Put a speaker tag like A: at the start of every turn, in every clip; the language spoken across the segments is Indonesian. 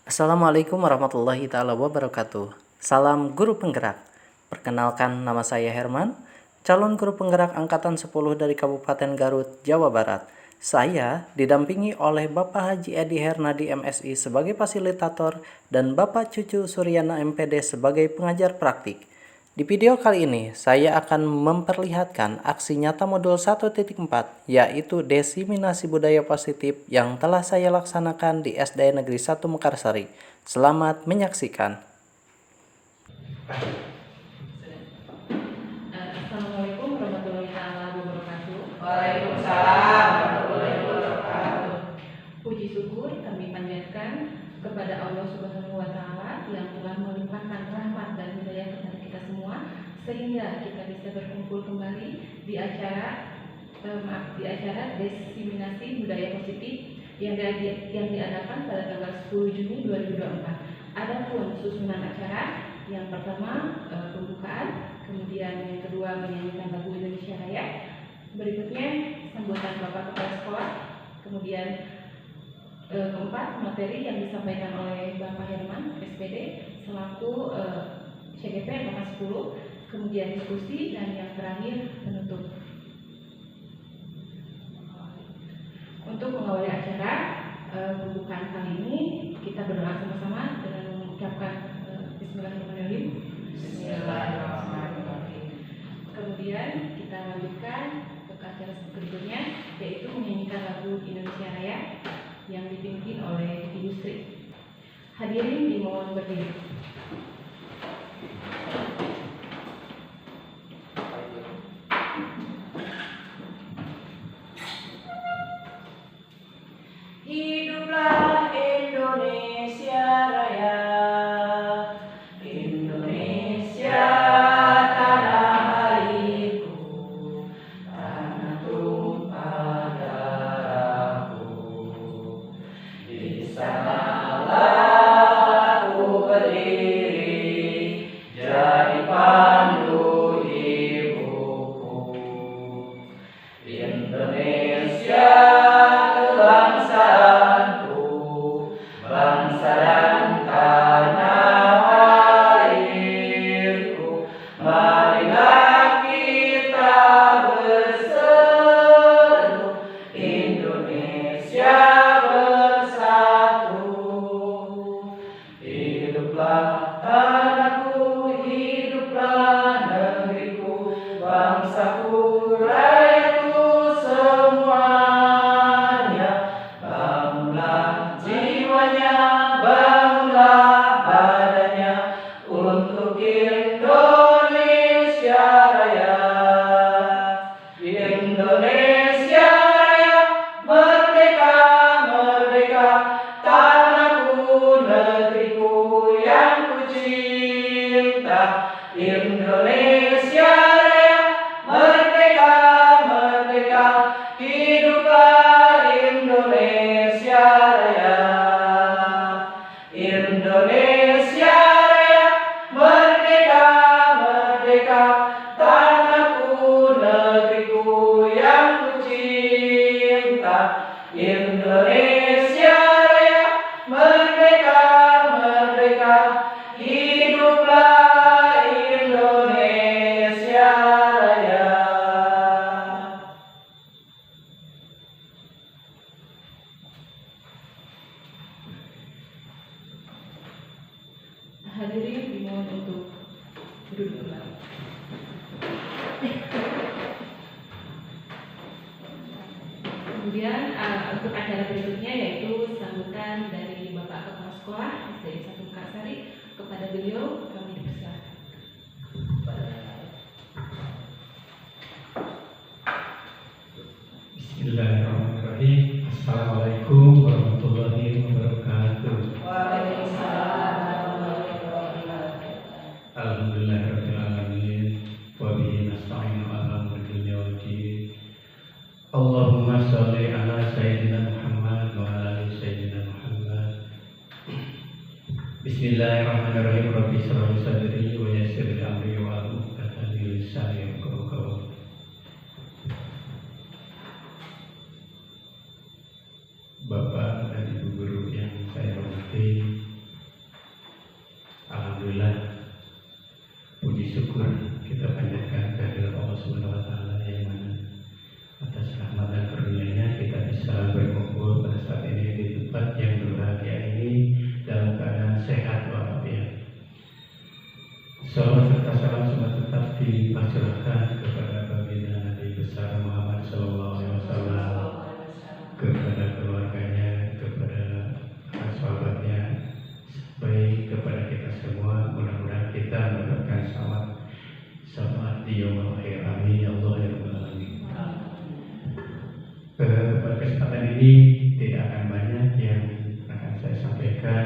A: Assalamualaikum warahmatullahi taala wabarakatuh. Salam guru penggerak. Perkenalkan, nama saya Herman, calon guru penggerak angkatan 10 dari Kabupaten Garut, Jawa Barat. Saya didampingi oleh Bapak Haji Edi Hernadi MSI sebagai fasilitator dan Bapak Cucu Suryana MPD sebagai pengajar praktik. Di video kali ini, saya akan memperlihatkan aksi nyata modul 1.4, yaitu diseminasi budaya positif yang telah saya laksanakan di SD Negeri 1 Mekarsari. Selamat menyaksikan.
B: Assalamualaikum warahmatullahi wabarakatuh.
C: Waalaikumsalam warahmatullahi wabarakatuh.
B: Puji syukur kami panjatkan kepada Allah Subhanahu wa taala yang telah melimpahkan rahmat dan hidayah kepada kita semua sehingga kita bisa berkumpul kembali di acara diseminasi budaya positif yang diadakan pada tanggal 10 Juni 2024. Adapun susunan acara, yang pertama pembukaan, kemudian yang kedua menyanyikan lagu Indonesia Raya, berikutnya sambutan Bapak Kepala Sekolah, kemudian keempat materi yang disampaikan oleh Bapak Herman SPD selaku CGP angkatan 10, kemudian diskusi, dan yang terakhir penutup. Untuk mengawali acara pembukaan kali ini, kita berdoa sama-sama dengan mengucapkan Bismillahirrahmanirrahim.
C: Bismillahirrahmanirrahim.
B: Kemudian kita lanjutkan ke acara berikutnya, yaitu menyanyikan lagu Indonesia Raya yang dipimpin oleh Ibu Sri. Hadirin dimohon berdiri.
C: Hiduplah Indonesia Raya, Indonesia tanah airku, tanah tumpah darahku. Di sanalah aku berdiri, jadi pandu ibuku. Indonesia kebangsaanku, bangsa dan tanah airku. Marilah kita berseru, Indonesia bersatu. Hiduplah tanahku, hiduplah negeriku, bangsaku, rakyatku semuanya. Bangunlah jiwanya, bangunlah badannya untuk Indonesia Raya. Indonesia Raya, merdeka, merdeka, tanahku, negeriku yang ku cinta. Indonesia Raya, merdeka, merdeka, hiduplah Indonesia Raya. Indonesia Raya, merdeka, merdeka, tanahku, negeriku yang ku cinta. Indonesia Raya, merdeka, merdeka, hiduplah Indonesia Raya.
B: Hadirin dimohon untuk duduk kembali. Kemudian untuk acara berikutnya yaitu sambutan dari Bapak Kepala Sekolah SD 1 Mekarsari. Kepada beliau kami dipersilakan.
D: Bismillahirrahmanirrahim. Assalamualaikum warahmatullahi wabarakatuh.
C: Waalaikumsalam warahmatullahi wabarakatuh.
D: Alhamdulillahirabbil alamin wa bihi nasta'inu ala umuri dunya waddin. Allahumma shalli ala sayyidina Muhammad wa ala ali sayyidina Muhammad. Bismillahirrahmanirrahim. Rabbi shrah li sadri wa yassir li amri wa hlul 'uqdatam min lisani yafqahu qawli. Bapak dan Ibu guru yang saya hormati, syukur kita panjatkan kehadirat Allah Subhanahu wa taala yang mana atas rahmat dan karunia-Nya kita bisa berkumpul pada saat ini di tempat yang berbahagia ini dalam keadaan sehat walafiat. Salawat serta salam semua tetap dipacurahkan kepada baginda Nabi besar Muhammad sallallahu alaihi wasallam, kepada keluarganya, kepada sahabatnya, baik kepada kita semua. Mudah-mudahan kita mendapatkan selamat di yaumul akhir. Amin ya Allah ya rabbal alamin. Pada kesempatan ini tidak akan banyak yang akan saya sampaikan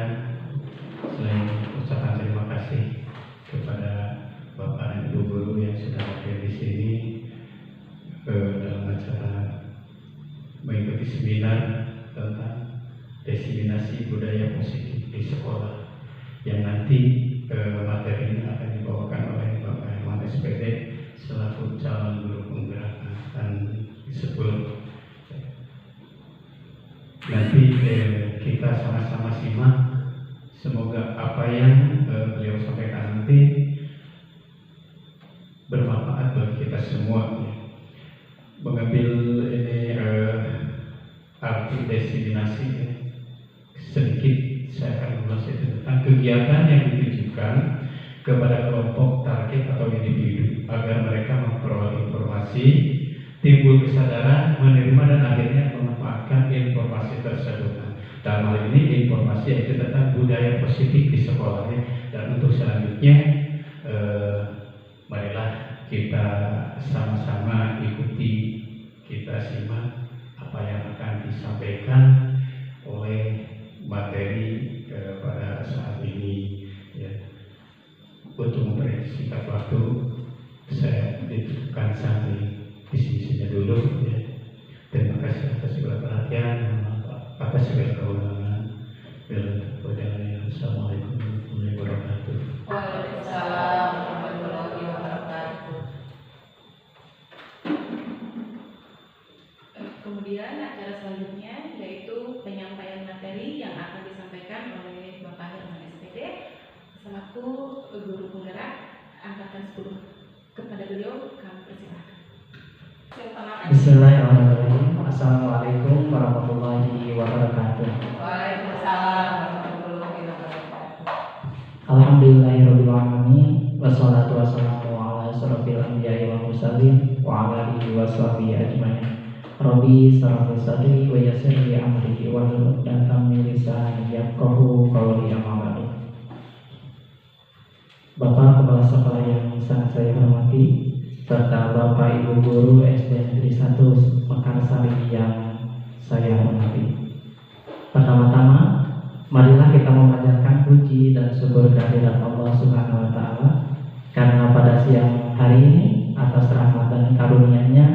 D: selain ucapan terima kasih kepada Bapak dan Ibu guru yang sudah hadir di sini dalam acara mengikuti seminar tentang diseminasi budaya positif di sekolah yang nanti materinya akan dibawakan oleh Bapak Herman SPD selaku calon guru penggerak angkatan 10. Nanti kita sama-sama simak, semoga apa yang beliau sampaikan nanti bermanfaat bagi kita semua. Mengambil ini arti diseminasi sedikit saya akan ulas itu tentang kegiatan yang ditujukan kepada kelompok target atau individu agar mereka memperoleh informasi, timbul kesadaran, menerima dan akhirnya memanfaatkan informasi tersebut. Dalam hal ini informasi yaitu tentang budaya positif di sekolahnya. Dan untuk selanjutnya marilah kita sama-sama ikuti, kita simak apa yang akan disampaikan oleh materi pada saat ini ya. Untuk mempersingkat waktu saya ditutupkan sampai di sini saja dulu ya. Terima kasih atas segala perhatian, atas segala keulangan. Assalamualaikum warahmatullahi wabarakatuh.
C: Waalaikumsalam warahmatullahi wabarakatuh.
B: Kemudian acara selanjutnya yaitu penyampaian materi yang akan disampaikan oleh Bapak Herman SPD selaku guru penggerak angkatan 10. Kepada beliau kami persilahkan.
A: Bismillahirrahmanirrahim. Assalamualaikum warahmatullahi wabarakatuh.
C: Waalaikumsalam warahmatullahi wabarakatuh.
A: Alhamdulillahirabbil alamin wassalatu wassalamu ala asyrofil anbiya'i wal mursalin wa ala alihi washabihi ajmain. Rabbi shrah li sadri wa yassir li amri wahlul 'uqdatam min lisani yafqahu qawli. Amma ba'du. Bapak Kepala Sekolah yang sangat saya hormati, serta Bapak Ibu Guru SD Negeri 1 Mekarsari yang saya hormati. Pertama-tama, marilah kita memanjatkan puji dan syukur kehadirat Allah Subhanahu wa taala karena pada siang hari ini atas rahmat dan karunia-Nya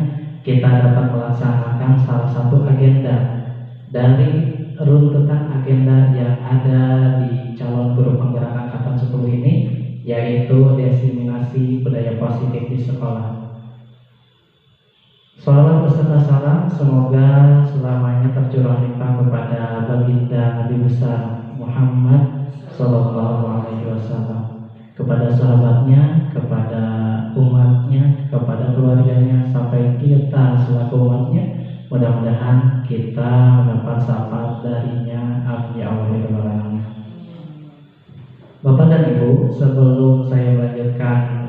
A: kita dapat melaksanakan salah satu agenda dari runtutan agenda yang ada di calon guru penggerak angkatan 10 ini, yaitu diseminasi budaya positif di sekolah. Salawat beserta salam semoga selamanya tercurah limpah kepada baginda Nabi besar Muhammad sallallahu alaihi wasallam, kepada sahabatnya, kepada umatnya, kepada keluarganya, sampai kita selaku umatnya. Mudah-mudahan kita mendapat syafaat darinya. Amin ya Allah ya rabbal alamin. Bapak dan Ibu, sebelum saya melanjutkan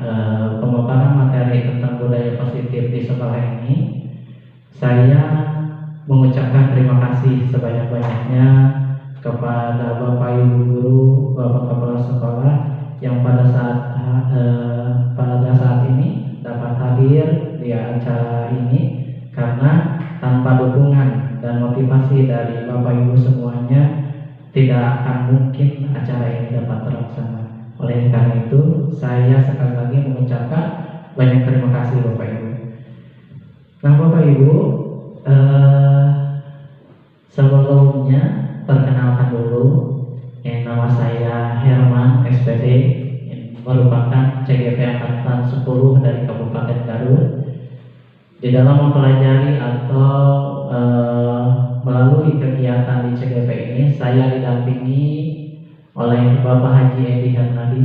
A: pemaparan materi tentang budaya positif di sekolah ini, saya mengucapkan terima kasih sebanyak-banyaknya kepada Bapak Ibu Guru, Bapak Kepala Sekolah yang pada saat ini dapat hadir di acara ini, karena tanpa dukungan dan motivasi dari Bapak Ibu semuanya tidak akan mungkin acara ini dapat terlaksana. Oleh karena itu, saya sekali lagi mengucapkan banyak terima kasih Bapak Ibu. Nah Bapak Ibu, sebelumnya perkenalkan dulu, nama saya Herman SPD, merupakan CGP angkatan 10 dari Kabupaten Garut. Di dalam mempelajari atau melalui kegiatan di CGP ini, saya didampingi oleh Bapak Haji Edi Hernadi,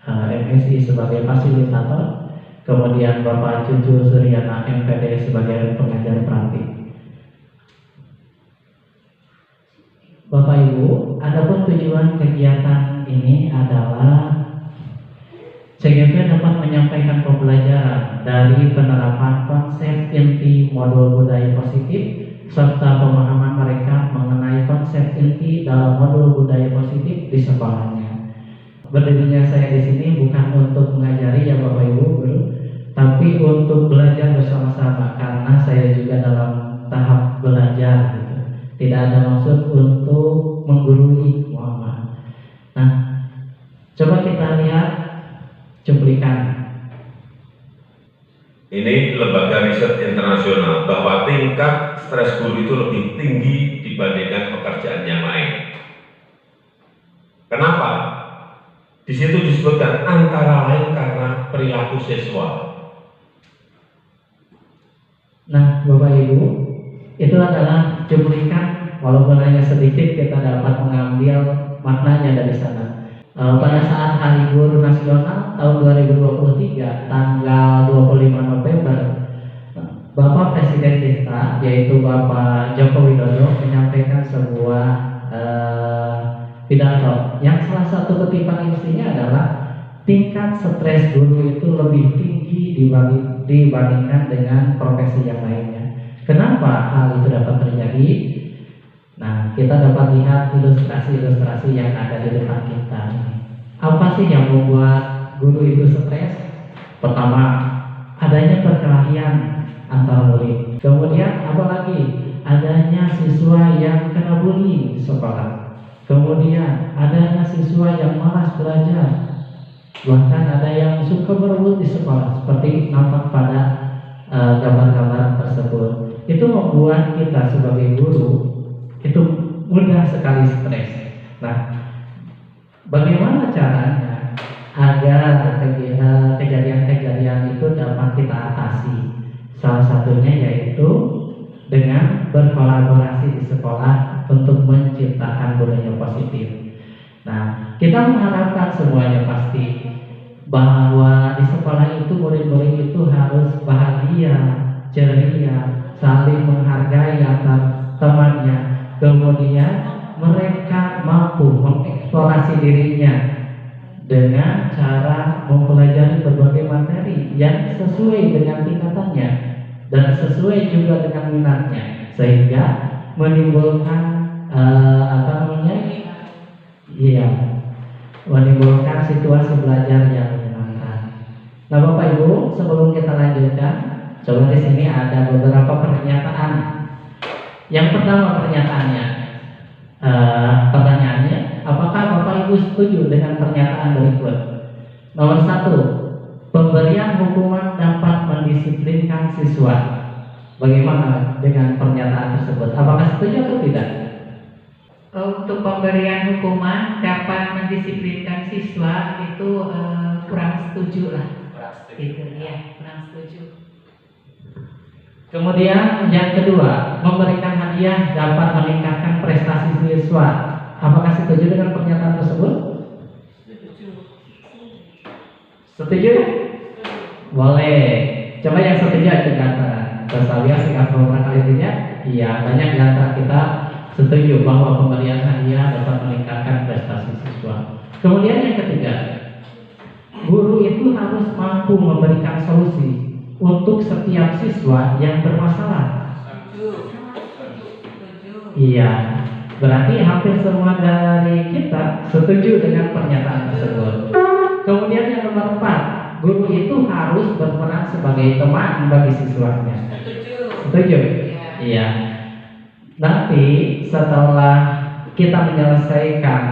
A: MSI sebagai fasilitator, kemudian Bapak Cucu Suryana MPD sebagai pengajar praktik. Bapak Ibu, adapun tujuan kegiatan ini adalah CGP dapat menyampaikan pembelajaran dari penerapan konsep inti modul budaya positif serta pemahaman mereka mengenai konsep inti dalam modul budaya positif di sekolahnya. Berdirinya saya di sini bukan untuk mengajari ya Bapak Ibu, tapi untuk belajar bersama-sama karena saya juga dalam tahap belajar gitu. Tidak ada maksud untuk menggurui, mohon maaf. Nah, coba kita lihat cuplikan.
E: Ini lembaga riset internasional bahwa tingkat stres guru itu lebih tinggi dibandingkan pekerjaan yang lain. Kenapa? Di situ disebutkan antara lain karena perilaku siswa.
A: Nah, Bapak Ibu, itu adalah cuplikan, walaupun hanya sedikit kita dapat mengambil maknanya dari sana. Pada saat Hari Guru Nasional tahun 2023 tanggal 25 November, Bapak Presiden kita yaitu Bapak Joko Widodo menyampaikan sebuah pidato yang salah satu kutipan isinya adalah tingkat stres guru itu lebih tinggi dibandingkan dengan profesi yang lainnya. Kenapa hal itu dapat terjadi? Nah, kita dapat lihat ilustrasi-ilustrasi yang ada di depan kita. Apa sih yang membuat guru itu stres? Pertama, adanya perkelahian antar murid. Kemudian apalagi? Adanya siswa yang kena bully di sekolah. Kemudian adanya siswa yang malas belajar. Bahkan ada yang suka berebut di sekolah, seperti nampak pada gambar-gambar tersebut. Itu membuat kita sebagai guru itu mudah sekali stres. Nah, bagaimana caranya agar kejadian-kejadian itu dapat kita atasi? Salah satunya yaitu dengan berkolaborasi di sekolah untuk menciptakan budaya positif. Nah, kita mengharapkan semuanya pasti bahwa di sekolah itu murid-murid itu harus bahagia, ceria, saling menghargai antar temannya. Kemudian mereka mampu mengeksplorasi dirinya dengan cara mempelajari berbagai materi yang sesuai dengan tingkatannya dan sesuai juga dengan minatnya, sehingga menimbulkan menimbulkan situasi belajar yang menyenangkan. Nah, Bapak Ibu, sebelum kita lanjutkan, coba di sini ada beberapa pernyataan. Yang pertama pertanyaannya, apakah Bapak Ibu setuju dengan pernyataan berikut? Nomor 1, pemberian hukuman dapat mendisiplinkan siswa. Bagaimana dengan pernyataan tersebut? Apakah setuju atau tidak?
F: Untuk pemberian hukuman dapat mendisiplinkan siswa itu kurang setuju lah. Gitu ya, kurang setuju.
A: Kemudian yang kedua, memberikan hadiah dapat meningkatkan prestasi siswa. Apakah setuju dengan pernyataan tersebut? Setuju? Boleh. Coba yang setuju aja kata. Terus alias singkat program kali ini ya. Iya, banyak di antara kita setuju bahwa pemberian hadiah dapat meningkatkan prestasi siswa. Kemudian yang ketiga, guru itu harus mampu memberikan solusi untuk setiap siswa yang bermasalah. Iya, berarti hampir semua dari kita setuju dengan pernyataan tersebut. Kemudian yang nomor 4, guru itu harus berperan sebagai teman bagi siswanya. Setuju? Iya. Nanti setelah kita menyelesaikan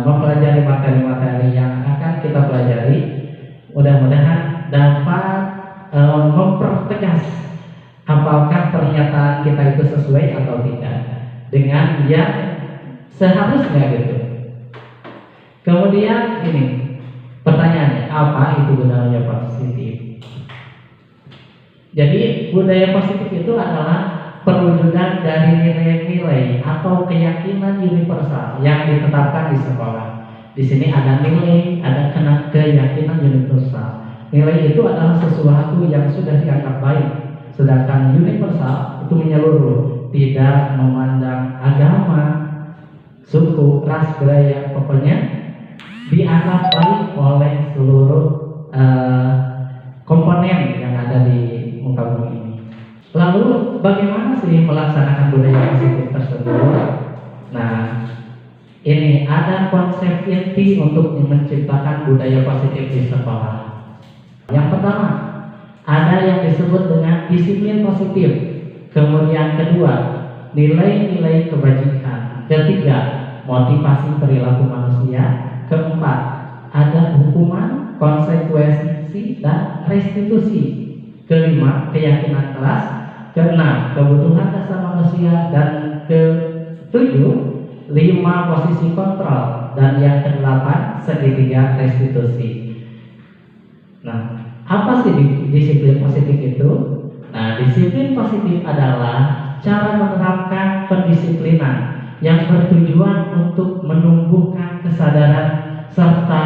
A: mempelajari materi-materi yang akan kita pelajari, mudah-mudahan dapat mempertegas apakah pernyataan kita itu sesuai atau tidak dengan yang seharusnya gitu. Kemudian ini pertanyaannya, apa itu budaya positif? Jadi budaya positif itu adalah perwujudan dari nilai-nilai atau keyakinan universal yang ditetapkan di sekolah. Di sini ada nilai, ada keyakinan universal. Nilai itu adalah sesuatu yang sudah dianggap baik, sedangkan universal itu menyeluruh, tidak memandang agama, suku, ras, budaya, pokoknya dianggap baik oleh seluruh komponen yang ada di muka bumi ini. Lalu bagaimana sih melaksanakan budaya positif tersebut? Nah, ini ada konsep inti untuk menciptakan budaya positif di sekolah. Yang pertama, ada yang disebut dengan disiplin positif. Kemudian kedua, nilai-nilai kebajikan. Ketiga, motivasi perilaku manusia. Keempat, ada hukuman, konsekuensi, dan restitusi. Kelima, keyakinan kelas. Keenam, kebutuhan dasar manusia. Dan ketujuh, 5 posisi kontrol. Dan yang kedelapan, segitiga restitusi. Nah, apa sih disiplin positif itu? Nah, disiplin positif adalah cara menerapkan pendisiplinan yang bertujuan untuk menumbuhkan kesadaran serta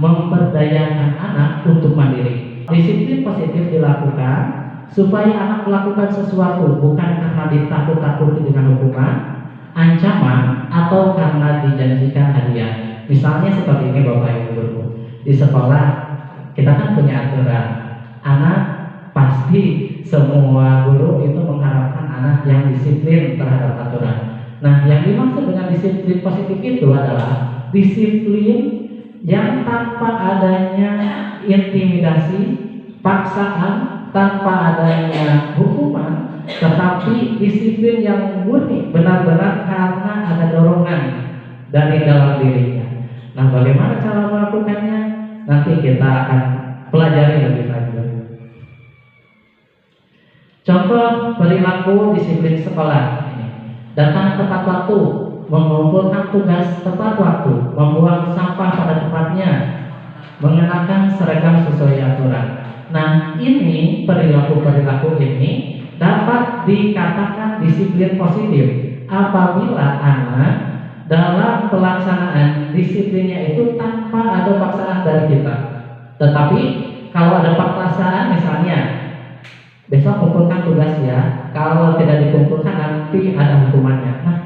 A: memberdayakan anak untuk mandiri. Disiplin positif dilakukan supaya anak melakukan sesuatu bukan karena ditakut-takuti dengan hukuman, ancaman, atau karena dijanjikan hadiah. Misalnya seperti ini Bapak Ibu Guru. Di sekolah kita kan punya aturan. Anak pasti semua guru itu mengharapkan anak yang disiplin terhadap aturan. Nah, yang dimaksud dengan disiplin positif itu adalah disiplin yang tanpa adanya intimidasi, paksaan, tanpa adanya hukuman, tetapi disiplin yang murni benar-benar karena ada dorongan dari dalam dirinya. Nah, bagaimana cara melakukannya? Nanti kita akan pelajari lebih lanjut. Contoh perilaku disiplin sekolah ini: datang tepat waktu, mengumpulkan tugas tepat waktu, membuang sampah pada tempatnya, mengenakan seragam sesuai aturan. Nah, ini perilaku-perilaku ini dapat dikatakan disiplin positif apabila anak dalam pelaksanaan disiplinnya itu tanpa ada paksaan dari kita. Tetapi kalau ada paksaan, misalnya besok kumpulkan tugas ya, kalau tidak dikumpulkan nanti ada hukumannya. Nah,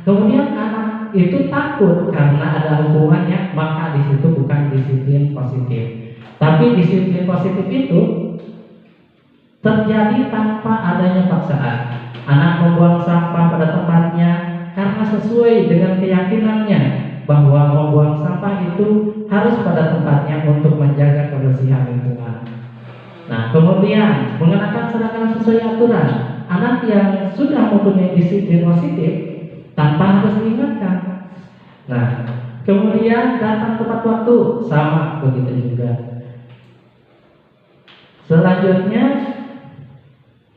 A: kemudian anak itu takut karena ada hukumannya, maka di situ bukan disiplin positif. Tapi disiplin positif itu terjadi tanpa adanya paksaan. Anak membuang sampah pada tempatnya karena sesuai dengan keyakinannya bahwa membuang sampah itu harus pada tempatnya untuk menjaga kebersihan lingkungan. Nah, kemudian mengenakan seragam sesuai aturan. Anak yang sudah mempunyai disiplin positif tanpa harus diingatkan. Nah, kemudian datang tepat waktu, sama begitu juga. Selanjutnya,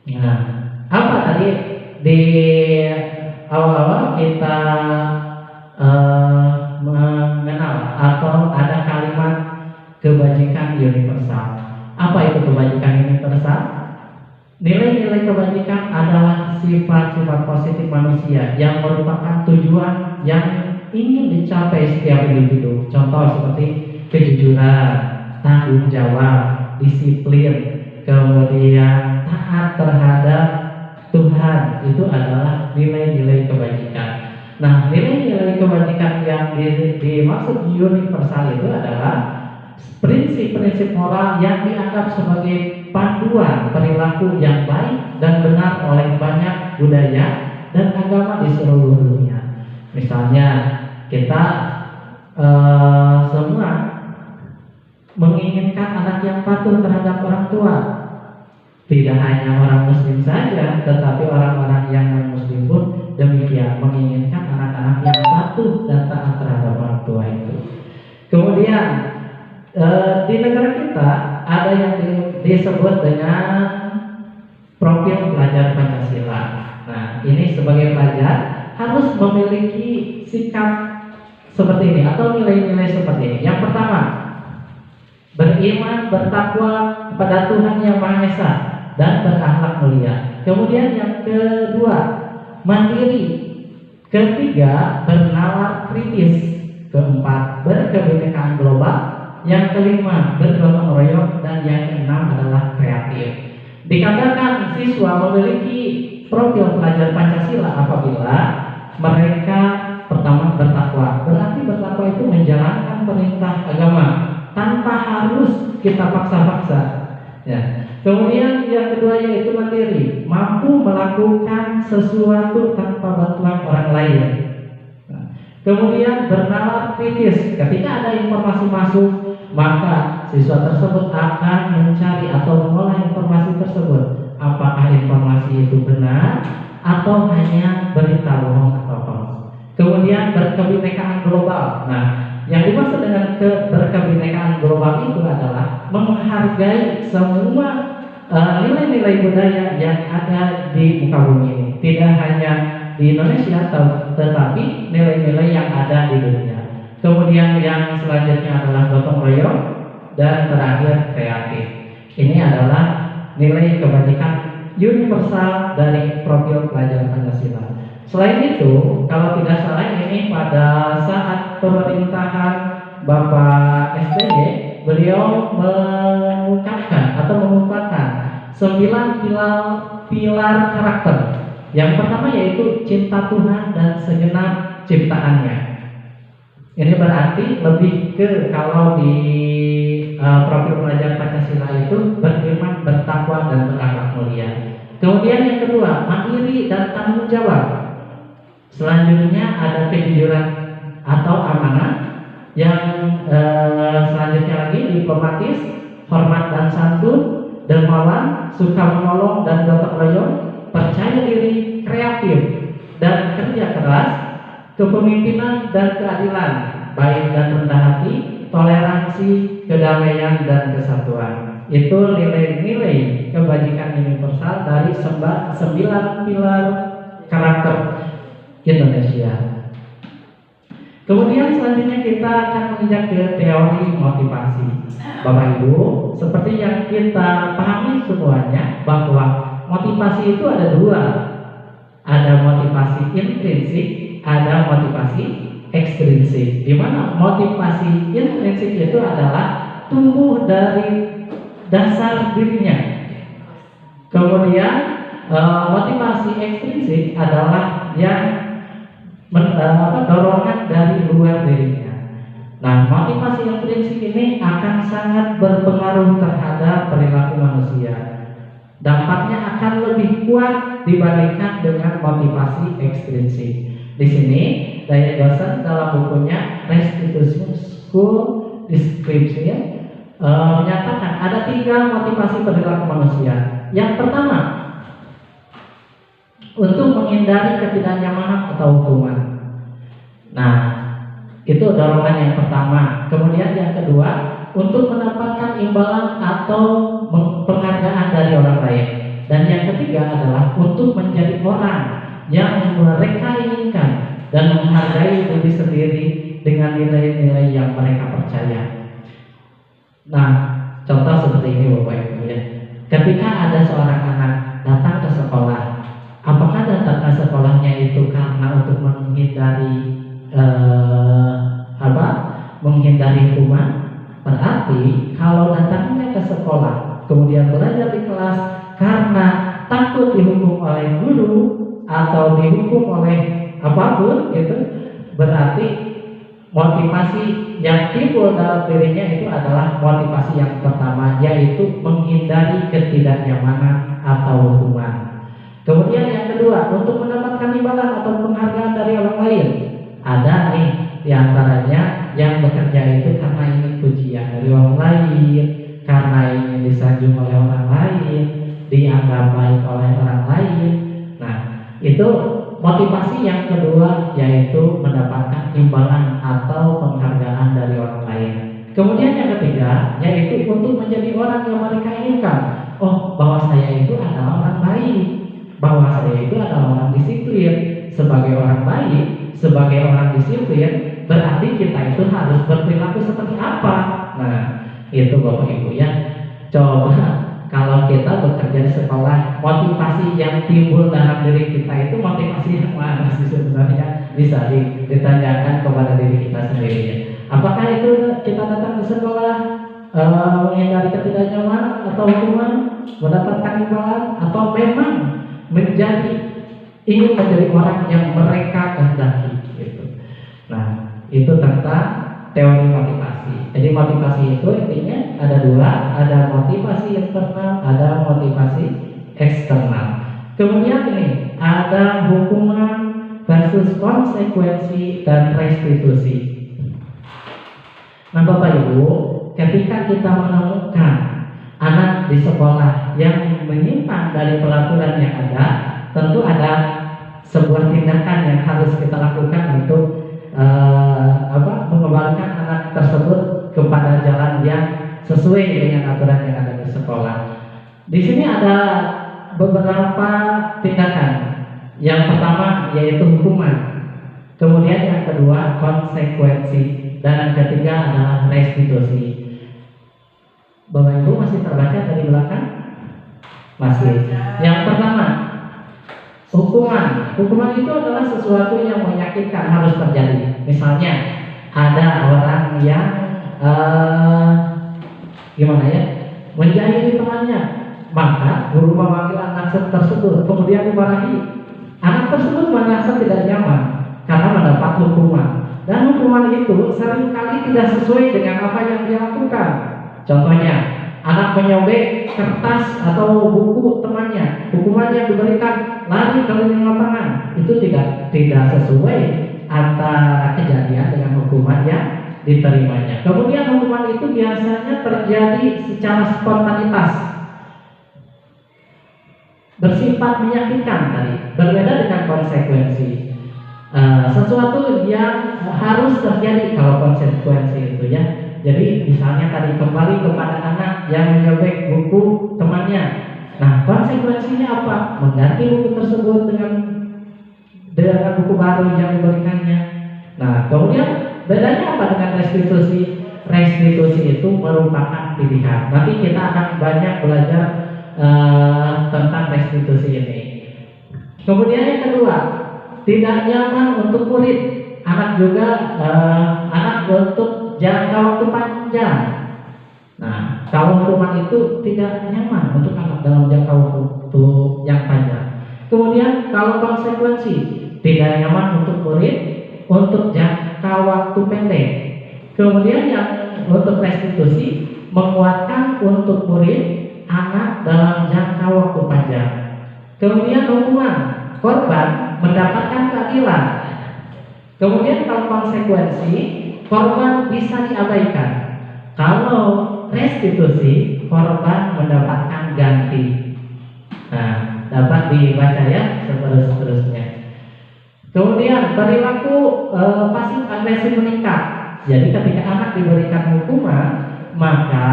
A: nah, apa tadi di awal-awal kita mengenal atau ada kalimat kebajikan universal. Apa itu kebajikan universal? Nilai-nilai kebajikan adalah sifat-sifat positif manusia yang merupakan tujuan yang ingin dicapai setiap individu. Contoh seperti kejujuran, tanggung jawab, disiplin, kemudian taat terhadap Tuhan. Itu adalah nilai-nilai kebajikan. Nah, nilai-nilai kebajikan yang dimaksud universal itu adalah prinsip-prinsip moral yang dianggap sebagai panduan perilaku yang baik dan benar oleh banyak budaya dan agama di seluruh dunia. Misalnya kita semua menginginkan anak yang patuh terhadap orang tua. Tidak hanya orang muslim saja, tetapi orang-orang yang non-muslim pun demikian, menginginkan anak-anak yang patuh dan taat terhadap orang tua itu. Kemudian di negara kita ada yang disebut dengan profil pelajar Pancasila. Nah, ini sebagai pelajar harus memiliki sikap seperti ini atau nilai-nilai seperti ini. Yang pertama, beriman, bertakwa kepada Tuhan Yang Maha Esa dan berakhlak mulia. Kemudian yang kedua, mandiri. Ketiga, bernalar kritis. keempat berkebinekaan global, yang kelima bergotong royong, dan yang keenam adalah kreatif. Dikatakan siswa memiliki profil pelajar Pancasila apabila mereka pertama bertakwa. Berarti bertakwa itu menjalankan perintah agama tanpa harus kita paksa-paksa. Ya. Kemudian yang kedua yaitu mandiri, mampu melakukan sesuatu tanpa bantuan orang lain. Kemudian bernalar kritis, ketika ada informasi masuk, maka siswa tersebut akan mencari atau mengolah informasi tersebut. Apakah informasi itu benar atau hanya berita bohong atau hoax. Kemudian berkebinekaan global. Nah, yang dimaksud dengan berkebinekaan global itu adalah menghargai semua nilai-nilai budaya yang ada di muka bumi ini. Tidak hanya di Indonesia, tetapi nilai-nilai yang ada di dunia. Kemudian yang selanjutnya adalah gotong royong, dan terakhir kreatif. Ini adalah nilai kebajikan universal dari profil pelajar Pancasila. Selain itu, kalau tidak salah ini pada saat pemerintahan Bapak SBY, beliau mengungkapkan atau mengungkapkan 9 pilar karakter. Yang pertama yaitu cinta Tuhan dan segenap ciptaannya. Ini berarti lebih ke kalau di profil pelajar Pancasila itu beriman, bertakwa, dan berakhlak mulia. Kemudian yang kedua, mandiri dan tanggung jawab. Selanjutnya ada kejujuran atau amanah. Yang selanjutnya lagi diplomatis, hormat dan santun, dermawan, suka menolong dan gotong royong, percaya diri, kreatif, dan kerja keras, kepemimpinan dan keadilan, baik dan rendah hati, toleransi, kedamaian, dan kesatuan. Itu nilai-nilai kebajikan universal dari 9 pilar karakter Indonesia. Kemudian selanjutnya kita akan menginjak ke teori motivasi. Bapak Ibu, seperti yang kita pahami semuanya bahwa motivasi itu ada dua. Ada motivasi intrinsik, ada motivasi ekstrinsik. Di mana motivasi intrinsik itu adalah tumbuh dari dasar dirinya. Kemudian motivasi ekstrinsik adalah yang dorongan dari luar dirinya. Nah, motivasi intrinsik ini akan sangat berpengaruh terhadap perilaku manusia. Dampaknya akan lebih kuat dibandingkan dengan motivasi ekstrinsik. Di sini Dayat dosen dalam bukunya Restitution School Description menyatakan ada 3 motivasi perilaku manusia. Yang pertama, untuk menghindari ketidaknyamanan atau hukuman. Nah, itu dorongan yang pertama. Kemudian yang kedua, untuk mendapatkan imbalan atau penghargaan dari orang lain. Dan yang ketiga adalah untuk menjadi orang yang mereka inginkan dan menghargai diri sendiri dengan nilai-nilai yang mereka percaya. Nah, contoh seperti ini Bapak Ibu ya. Ketika ada seorang anak datang ke sekolah, apakah datang ke sekolahnya itu karena untuk menghindari menghindari hukuman? Berarti kalau datangnya ke sekolah kemudian belajar di kelas karena takut dihukum oleh guru atau dihukum oleh apapun gitu, berarti motivasi yang timbul dalam dirinya itu adalah motivasi yang pertama, yaitu menghindari ketidaknyamanan atau hukuman. Kemudian yang kedua, untuk mendapatkan imbalan atau penghargaan dari orang lain. Ada nih diantaranya yang bekerja itu karena ingin pujian dari orang lain, karena ingin disanjung oleh orang lain, dianggap baik oleh orang lain. Nah, itu motivasi yang kedua, yaitu mendapatkan imbalan atau penghargaan dari orang lain. Kemudian yang ketiga, yaitu untuk menjadi orang yang mereka inginkan. Oh, bahwa saya itu adalah orang baik, bahwa saya itu adalah orang disiplin. Sebagai orang baik, sebagai orang disiplin, berarti kita itu harus berperilaku seperti apa? Nah, itu Bapak Ibu ya. Coba kalau kita bekerja di sekolah, motivasi yang timbul dalam diri kita itu motivasi yang mana sih sebenarnya? Bisa ditanyakan kepada diri kita sendiri. menghindari ketidaknyamanan atau hukuman, mendapatkan imbalan, atau memang ingin menjadi orang yang mereka kehendaki gitu. Nah, itu tentang teori motivasi. Jadi motivasi itu intinya ada dua, ada motivasi internal, ada motivasi eksternal. Kemudian ini ada hukuman versus konsekuensi dan restitusi. Nah, Bapak Ibu, ketika kita menemukan anak di sekolah yang menyimpang dari peraturan yang ada, tentu ada sebuah tindakan yang harus kita lakukan untuk mengembalikan anak tersebut kepada jalan yang sesuai dengan aturan yang ada di sekolah. Di sini ada beberapa tindakan. Yang pertama yaitu hukuman, kemudian yang kedua konsekuensi, dan yang ketiga adalah restitusi. Bapak Ibu masih terbaca dari belakang? Masih. Yang pertama, hukuman. Hukuman itu adalah sesuatu yang menyakitkan harus terjadi. Misalnya ada orang yang menjahili temannya, maka guru memanggil anak tersebut, kemudian dimarahi. Anak tersebut merasa tidak nyaman karena mendapat hukuman, dan hukuman itu seringkali tidak sesuai dengan apa yang dia lakukan. Contohnya, anak menyobek kertas atau buku temannya, hukuman yang diberikan lari keliling lapangan, itu tidak sesuai antara kejadian dengan hukuman yang diterimanya. Kemudian hukuman itu biasanya terjadi secara spontanitas, bersifat menyakitkan tadi, berbeda dengan konsekuensi. Sesuatu yang harus terjadi kalau konsekuensi itu ya. Jadi misalnya tadi kembali kepada anak yang menyobek buku temannya. Nah, konsekuensinya apa? Mengganti buku tersebut dengan buku baru yang diberikannya. Nah, kemudian bedanya apa dengan restitusi? Restitusi itu merupakan pilihan. Nanti kita akan banyak belajar tentang restitusi ini. Kemudian yang kedua, tidak nyaman untuk murid. Anak juga anak untuk jangka waktu panjang. Nah, kalau hukuman itu tidak nyaman untuk anak dalam jangka waktu yang panjang. Kemudian kalau konsekuensi, tidak nyaman untuk murid untuk jangka waktu pendek. Kemudian yang untuk restitusi, menguatkan untuk murid anak dalam jangka waktu panjang. Kemudian hukuman, korban mendapatkan keadilan. Kemudian kalau konsekuensi, korban bisa diabaikan. Kalau restitusi, korban mendapatkan ganti. Nah, dapat dibaca ya seterusnya. Kemudian perilaku pasif agresif meningkat. Jadi ketika anak diberikan hukuman, maka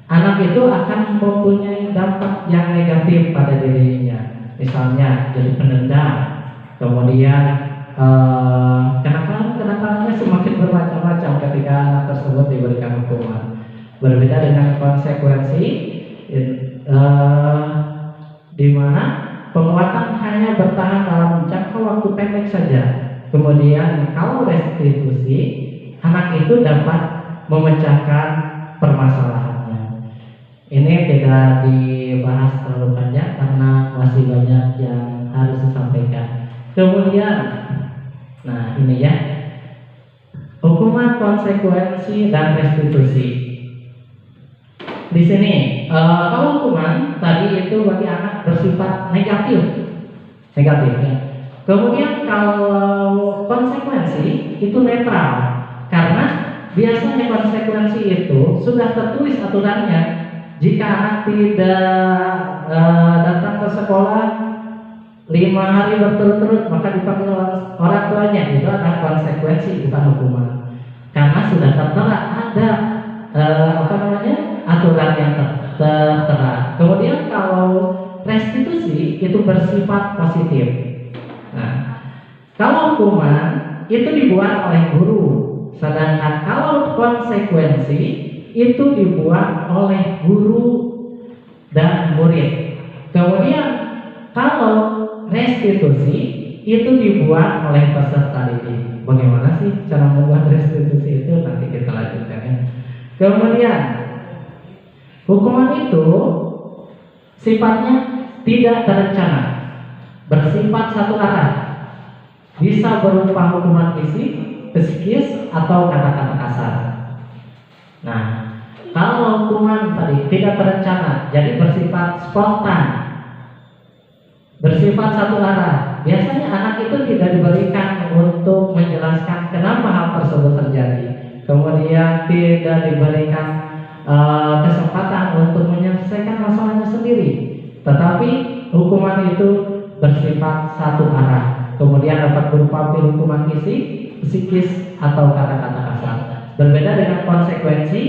A: anak itu akan mempunyai dampak yang negatif pada dirinya. Misalnya jadi pendendam, kemudian kenakalannya semakin bermacam-macam ketika anak tersebut diberikan hukuman. Berbeda dengan konsekuensi, di mana penguatan hanya bertahan dalam jangka waktu pendek saja. Kemudian kalau restitusi, anak itu dapat memecahkan permasalahannya. Ini tidak dibahas terlalu banyak karena masih banyak yang harus disampaikan. Kemudian, nah ini ya, hukuman, konsekuensi, dan restitusi. Di sini, kalau hukuman tadi itu bagi anak bersifat negatif ya. Kemudian kalau konsekuensi itu netral, karena biasanya konsekuensi itu sudah tertulis aturannya. Jika anak tidak datang ke sekolah 5 hari berturut-turut, maka dipanggil orang tuanya. Itu adalah konsekuensi, bukan hukuman. Karena sudah tertera, ada aturan yang tertera. Kemudian kalau restitusi itu bersifat positif. Nah, kalau hukuman itu dibuat oleh guru, sedangkan kalau konsekuensi itu dibuat oleh guru dan murid. Kemudian kalau restitusi itu dibuat oleh peserta didik. Bagaimana sih cara membuat restitusi itu? Nanti kita lanjutkan ya. Kemudian hukuman itu sifatnya tidak terencana, bersifat satu arah, bisa berupa hukuman fisik, psikis, atau kata-kata kasar. Nah, kalau hukuman tadi tidak terencana, jadi bersifat spontan, bersifat satu arah, biasanya anak itu tidak diberikan untuk menjelaskan kenapa hal tersebut terjadi. Kemudian tidak diberikan kesempatan untuk menyelesaikan masalahnya sendiri. Tetapi hukuman itu bersifat satu arah. Kemudian dapat berupa hukuman fisik, psikis, atau kata-kata kasar. Berbeda dengan konsekuensi.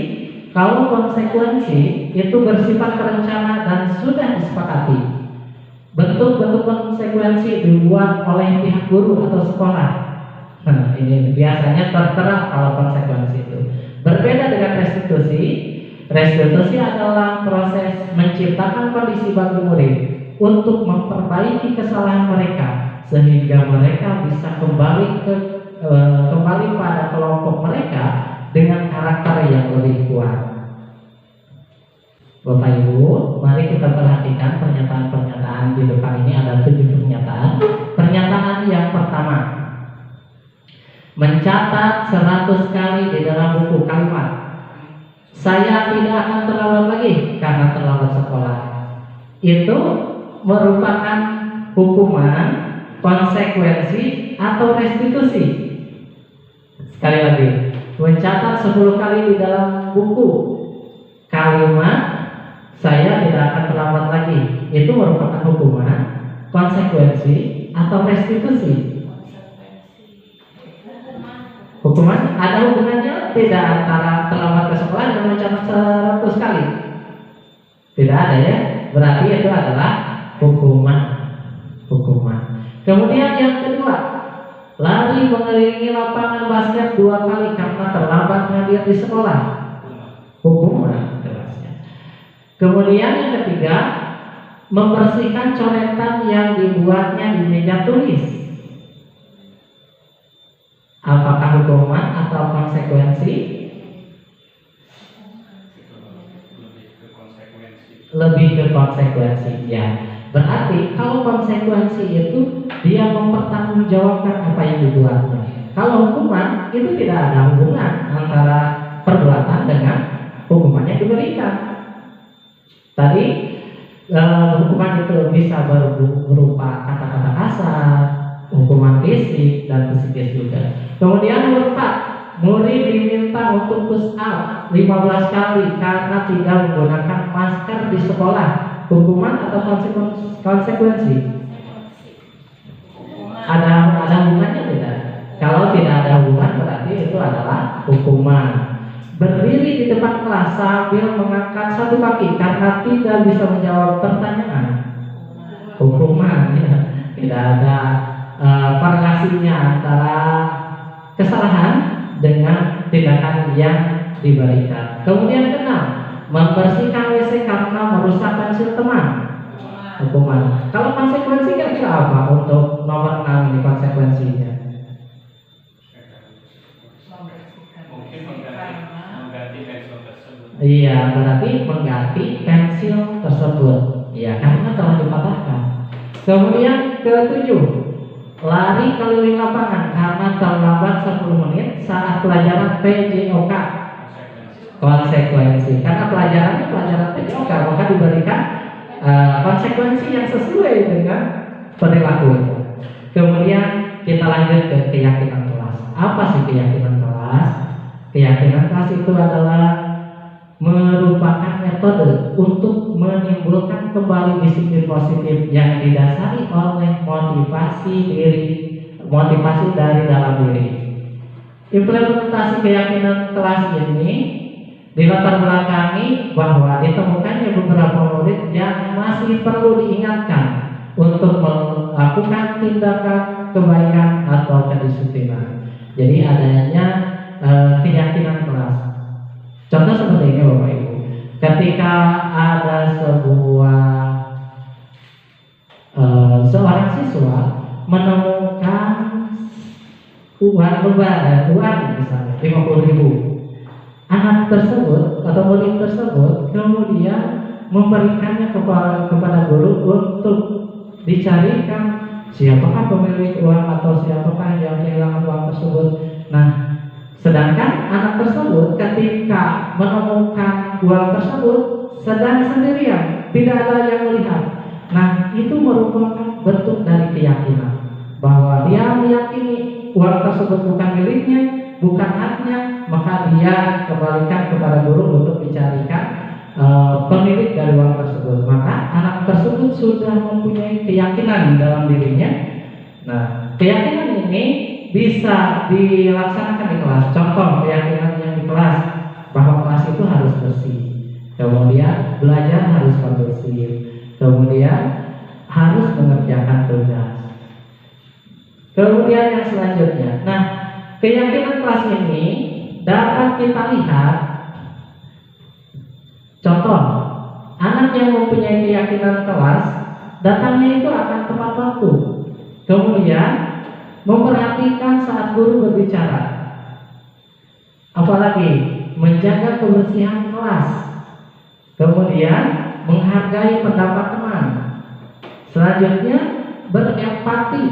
A: Kalau konsekuensi itu bersifat terencana dan sudah disepakati. Bentuk-bentuk konsekuensi dibuat oleh pihak guru atau sekolah. Nah, ini biasanya tertera kalau konsekuensi itu. Berbeda dengan restitusi. Restitusi adalah proses menciptakan kondisi bagi murid untuk memperbaiki kesalahan mereka sehingga mereka bisa kembali pada kelompok mereka dengan karakter yang lebih kuat. Bapak Ibu, mari kita perhatikan pernyataan-pernyataan di depan ini. Ada 7 pernyataan. Pernyataan yang pertama, mencatat 100 kali di dalam buku kalimat "Saya tidak akan terlambat lagi karena terlambat sekolah." Itu merupakan hukuman, konsekuensi, atau restitusi. Sekali lagi, mencatat 10 kali di dalam buku kalimat "Saya tidak akan terlambat lagi." Itu merupakan hukuman, konsekuensi, atau restitusi. Hukuman ada hubungannya tidak antara terlambat ke sekolah dan mencatat 100 kali? Tidak ada ya. Berarti itu adalah hukuman. Kemudian yang kedua, lari mengelilingi lapangan basket 2 kali karena terlambat hadir di sekolah. Hukuman jelasnya. Kemudian yang ketiga, membersihkan coretan yang dibuatnya di meja tulis. Apakah hukuman atau konsekuensi? Lebih ke konsekuensi ya. Berarti kalau konsekuensi itu dia mempertanggungjawabkan apa yang dibuatnya. Kalau hukuman itu tidak ada hubungan antara perbuatan dengan hukuman yang diberikan. Tadi hukuman itu bisa berupa kata-kata kasar, hukuman fisik, dan psikis juga. Kemudian nomor 4, murid diminta untuk push up 15 kali karena tidak menggunakan masker di sekolah. Hukuman atau konsekuensi? Ada hubungannya tidak? Kalau tidak ada hubungan berarti itu adalah hukuman. Berdiri di depan kelas sambil mengangkat satu kaki karena tidak bisa menjawab pertanyaan. Hukuman ya. Tidak ada korelasinya antara kesalahan dengan tindakan yang diberikan. Kemudian keenam, membersihkan WC karena merusak pensil teman. Hukuman. Kalau konsekuensi kira-kira apa untuk nomor 6 ini konsekuensinya?
D: Mungkin mengganti pensil tersebut.
A: Iya, berarti mengganti pensil tersebut. Ya, karena telah dipatahkan. Kemudian ke-7, lari keliling lapangan karena terlambat 10 menit saat pelajaran PJOK. Konsekuensi. Karena pelajaran PJOK, maka diberikan konsekuensi yang sesuai dengan perilaku itu. Kemudian kita lanjut ke keyakinan kelas. Apa sih keyakinan kelas? Keyakinan kelas itu adalah merupakan metode untuk menimbulkan kembali disiplin positif yang didasari oleh motivasi dari dalam diri. Implementasi keyakinan kelas ini dilatar belakangi bahwa ditemukannya beberapa murid yang masih perlu diingatkan untuk melakukan tindakan kebaikan atau kedisiplinan. Jadi adanya keyakinan kelas. Contoh seperti ini Bapak Ibu. Ketika ada seorang siswa menemukan uang lebaran, uang misalnya 50.000.
G: anak tersebut atau murid tersebut kemudian memberikannya kepada guru untuk dicarikan siapakah pemilik uang atau siapakah yang kehilangan uang tersebut. Nah, sedangkan anak tersebut ketika menemukan uang tersebut sedang sendirian, tidak ada yang melihat. Nah, itu merupakan bentuk dari keyakinan bahwa dia meyakini uang tersebut bukan miliknya, bukan haknya, maka dia kembalikan kepada guru untuk dicarikan pemilik dari uang tersebut. Maka anak tersebut sudah mempunyai keyakinan dalam dirinya. Nah, keyakinan ini bisa dilaksanakan di kelas. Contoh keyakinan yang di kelas bahwa kelas itu harus bersih, kemudian belajar harus kondusif, kemudian harus mengerjakan tugas. Kemudian yang selanjutnya, nah, keyakinan kelas ini dapat kita lihat. Contoh, anak yang mempunyai keyakinan kelas datangnya itu akan tepat waktu, kemudian memperhatikan saat guru berbicara, apalagi menjaga kebersihan kelas, kemudian menghargai pendapat teman, selanjutnya berempati,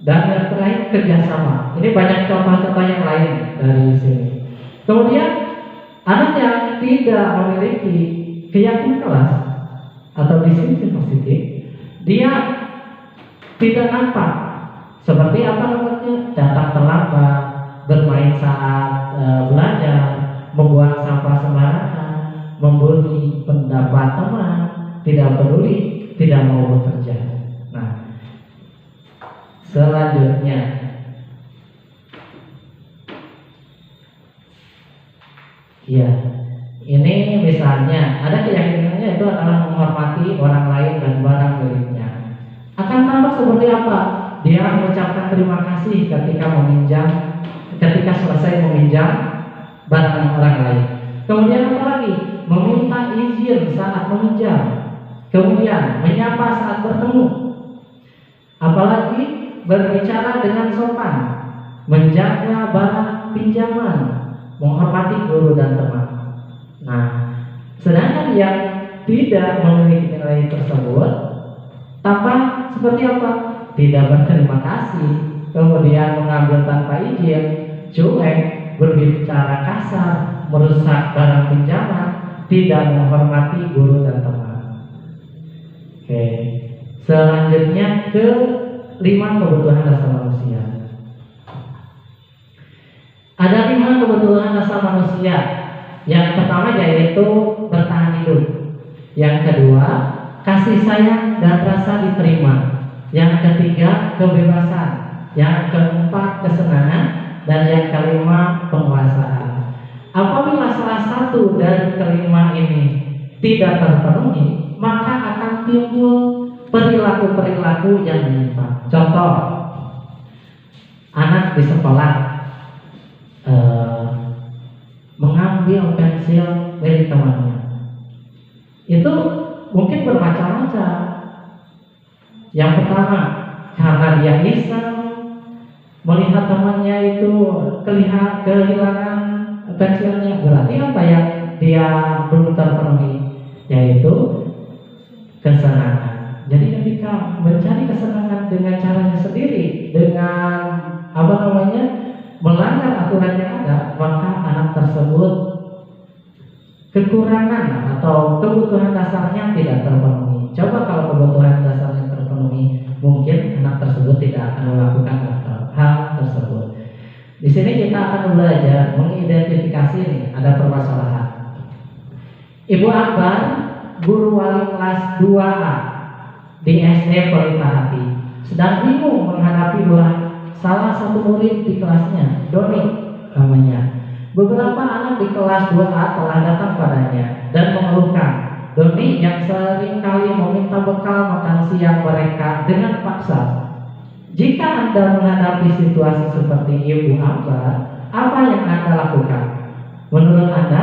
G: dan yang terakhir kerjasama. Ini banyak contoh-contoh yang lain dari sini. Kemudian anak yang tidak memiliki keyakinan kelas atau disiplin positif, dia tidak nampak seperti apa namanya, datang terlambat, bermain saat belajar, membuang sampah sembarangan, membuli pendapat teman, tidak peduli, tidak mau bekerja. Nah, selanjutnya, ya, ini misalnya ada keyakinannya itu adalah menghormati orang lain dan barang miliknya. Akan tampak seperti apa? Dia mengucapkan terima kasih ketika selesai meminjam barang orang lain. Kemudian apa lagi? Meminta izin saat meminjam. Kemudian menyapa saat bertemu. Apalagi berbicara dengan sopan, menjaga barang pinjaman, menghormati guru dan teman. Nah, sedangkan yang tidak memiliki nilai tersebut tampak seperti apa? Tidak berterima kasih, kemudian mengambil tanpa izin, cuek, berbicara kasar, merusak barang pinjaman, tidak menghormati guru dan teman. Oke. Selanjutnya ke 5 kebutuhan dasar manusia. Ada 5 kebutuhan dasar manusia. Yang pertama yaitu bertahan hidup. Yang kedua, kasih sayang dan rasa diterima. Yang ketiga, kebebasan. Yang keempat, kesenangan. Dan yang kelima, penguasaan. Apabila salah satu dari kelima ini tidak terpenuhi, maka akan timbul perilaku-perilaku yang menyimpang. Contoh, anak di sekolah mengambil pensil milik temannya. Itu mungkin bermacam-macam. Yang pertama, karena dia iseng melihat temannya itu kehilangan pensilnya, berarti apa yang dia belum terpenuhi, yaitu kesenangan. Jadi ketika mencari kesenangan dengan caranya sendiri, dengan melanggar aturan yang ada, maka anak tersebut kekurangan atau kebutuhan dasarnya tidak terpenuhi. Coba kalau kebutuhan dasarnya terpenuhi, mungkin anak tersebut tidak akan melakukan hal tersebut. Di sini kita akan belajar mengidentifikasi ada permasalahan. Ibu Akbar, guru wali kelas 2A di SD Pelitahati, sedang bingung menghadapi salah satu murid di kelasnya, Doni namanya. Beberapa anak di kelas 2A telah datang padanya dan mengeluhkan Doni yang sering kali meminta bekal makan siang mereka dengan paksa. Jika Anda menghadapi situasi seperti Ibu Akbar, apa yang Anda lakukan? Menurut Anda,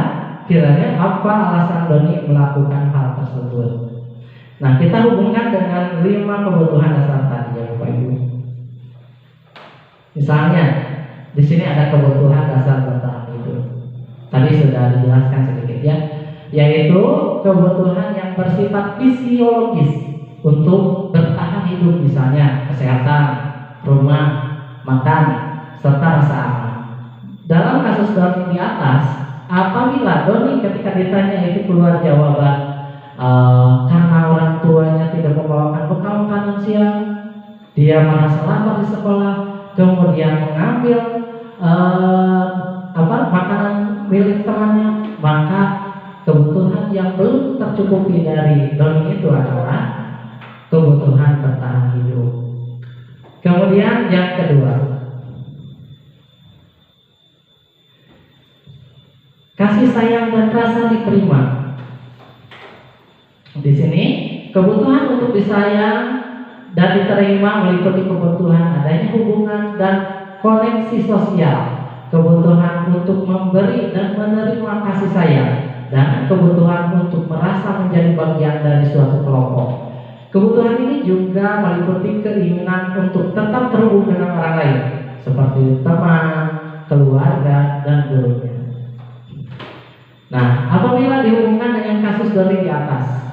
G: kiranya apa alasan Doni melakukan hal tersebut? Nah, kita hubungkan dengan 5 kebutuhan dasar tadi ya Bapak Ibu. Misalnya, di sini ada kebutuhan dasar bertahan hidup. Tadi sudah dijelaskan sedikit ya, yaitu kebutuhan yang bersifat fisiologis untuk bertahan hidup, misalnya kesehatan, rumah, makan, serta rasa aman. Dalam kasus Doni di atas, apabila Doni ketika ditanya itu keluar jawaban karena orang tuanya tidak membawakan bekal makanan siang, dia merasa lapar di sekolah, kemudian mengambil makanan milik temannya, maka kebutuhan yang belum tercukupi dari Doni itu adalah kebutuhan bertahan hidup. Kemudian yang kedua, kasih sayang dan rasa diterima. Di sini kebutuhan untuk disayang dan diterima meliputi kebutuhan adanya hubungan dan koneksi sosial, kebutuhan untuk memberi dan menerima kasih sayang, dan kebutuhan untuk merasa menjadi bagian dari suatu kelompok. Kebutuhan ini juga meliputi keinginan untuk tetap terhubung dengan orang lain, seperti teman, keluarga, dan gurunya. Nah, apabila dihubungkan dengan kasus dari di atas,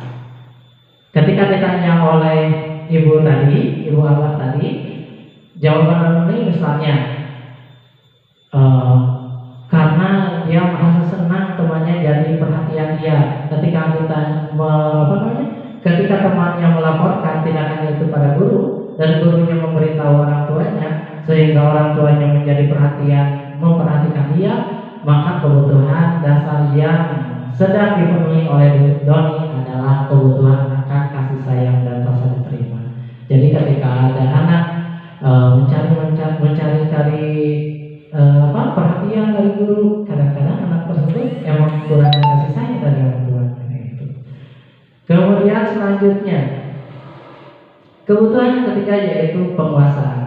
G: ketika ditanya oleh ibu awal tadi, jawaban ini misalnya karena dia merasa senang temannya jadi perhatian dia. Ketika temannya melaporkan tindakannya itu pada guru dan gurunya memberitahu orang tuanya, sehingga orang tuanya menjadi memperhatikan dia, maka kebutuhan dasar yang sedang dipenuhi oleh Doni adalah kebutuhan akan kasih sayang dan rasa diterima. Jadi ketika ada anak mencari perhatian dari guru, kadang-kadang anak tersebut emang kurang kasih sayang dari orang tuanya. Kemudian selanjutnya, kebutuhan yang ketiga yaitu penguasaan.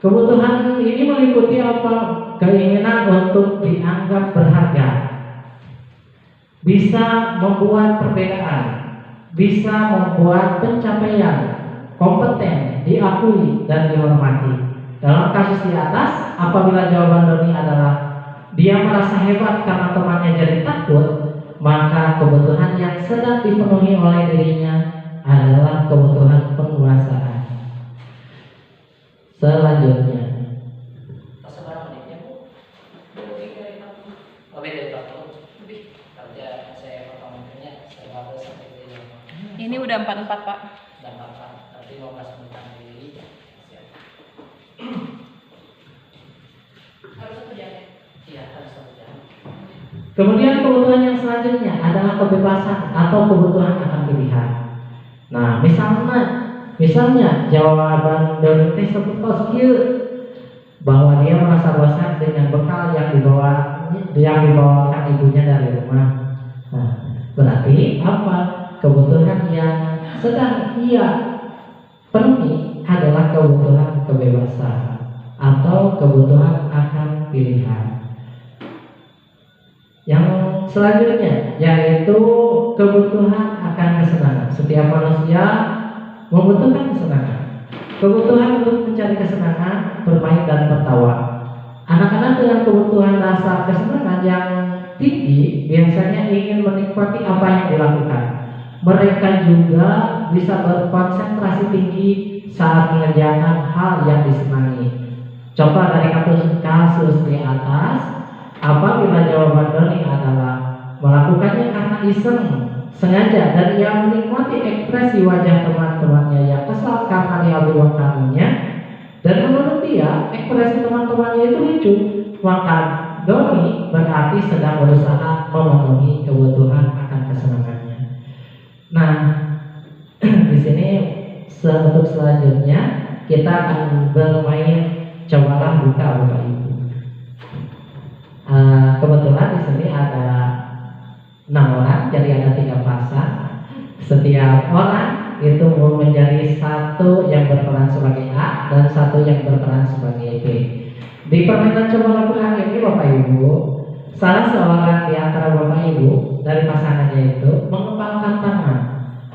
G: Kebutuhan ini meliputi keinginan untuk dianggap berharga, bisa membuat perbedaan, bisa membuat pencapaian, kompeten, diakui dan dihormati. Dalam kasus di atas, apabila jawaban Doni adalah dia merasa hebat karena temannya jadi takut, maka kebutuhan yang sedang dipenuhi oleh dirinya adalah kebutuhan penguasaan. Selanjutnya,
B: Ini udah 44 Pak.
G: Kemudian kebutuhan yang selanjutnya adalah kebebasan atau kebutuhan akan pilihan. Nah, misalnya jawaban Doni tersebut bahwa dia merasa bosan dengan bekal yang dibawakan ibunya dari rumah. Nah, berarti apa? Kebutuhan yang sedang ia penuhi adalah kebutuhan kebebasan atau kebutuhan akan pilihan. Yang selanjutnya yaitu kebutuhan akan kesenangan. Setiap manusia membutuhkan kesenangan. Kebutuhan untuk mencari kesenangan, bermain dan tertawa. Anak-anak dengan kebutuhan rasa kesenangan yang tinggi biasanya ingin menikmati apa yang dilakukan. Mereka juga bisa berkonsentrasi tinggi saat mengerjakan hal yang disenangi. Contoh dari kasus di atas, apabila jawaban Doni adalah melakukannya karena iseng, sengaja, dan ia menikmati ekspresi wajah teman-temannya yang kesal karena diambil makanannya, dan menurut dia ekspresi teman-temannya itu lucu, maka Doni berarti sedang berusaha memenuhi kebutuhan akan kesenangannya. Nah, di sini untuk selanjutnya kita akan bermain cobalah buka ibu. Kebetulan di sini ada 6 orang, jadi ada 3 pasang. Setiap orang itu mau menjadi satu yang berperan sebagai A dan satu yang berperan sebagai B. Di permainan cobalah buka ini Bapak Ibu, salah seorang di antara Bapak Ibu dari pasangannya itu mengepalkan tangan.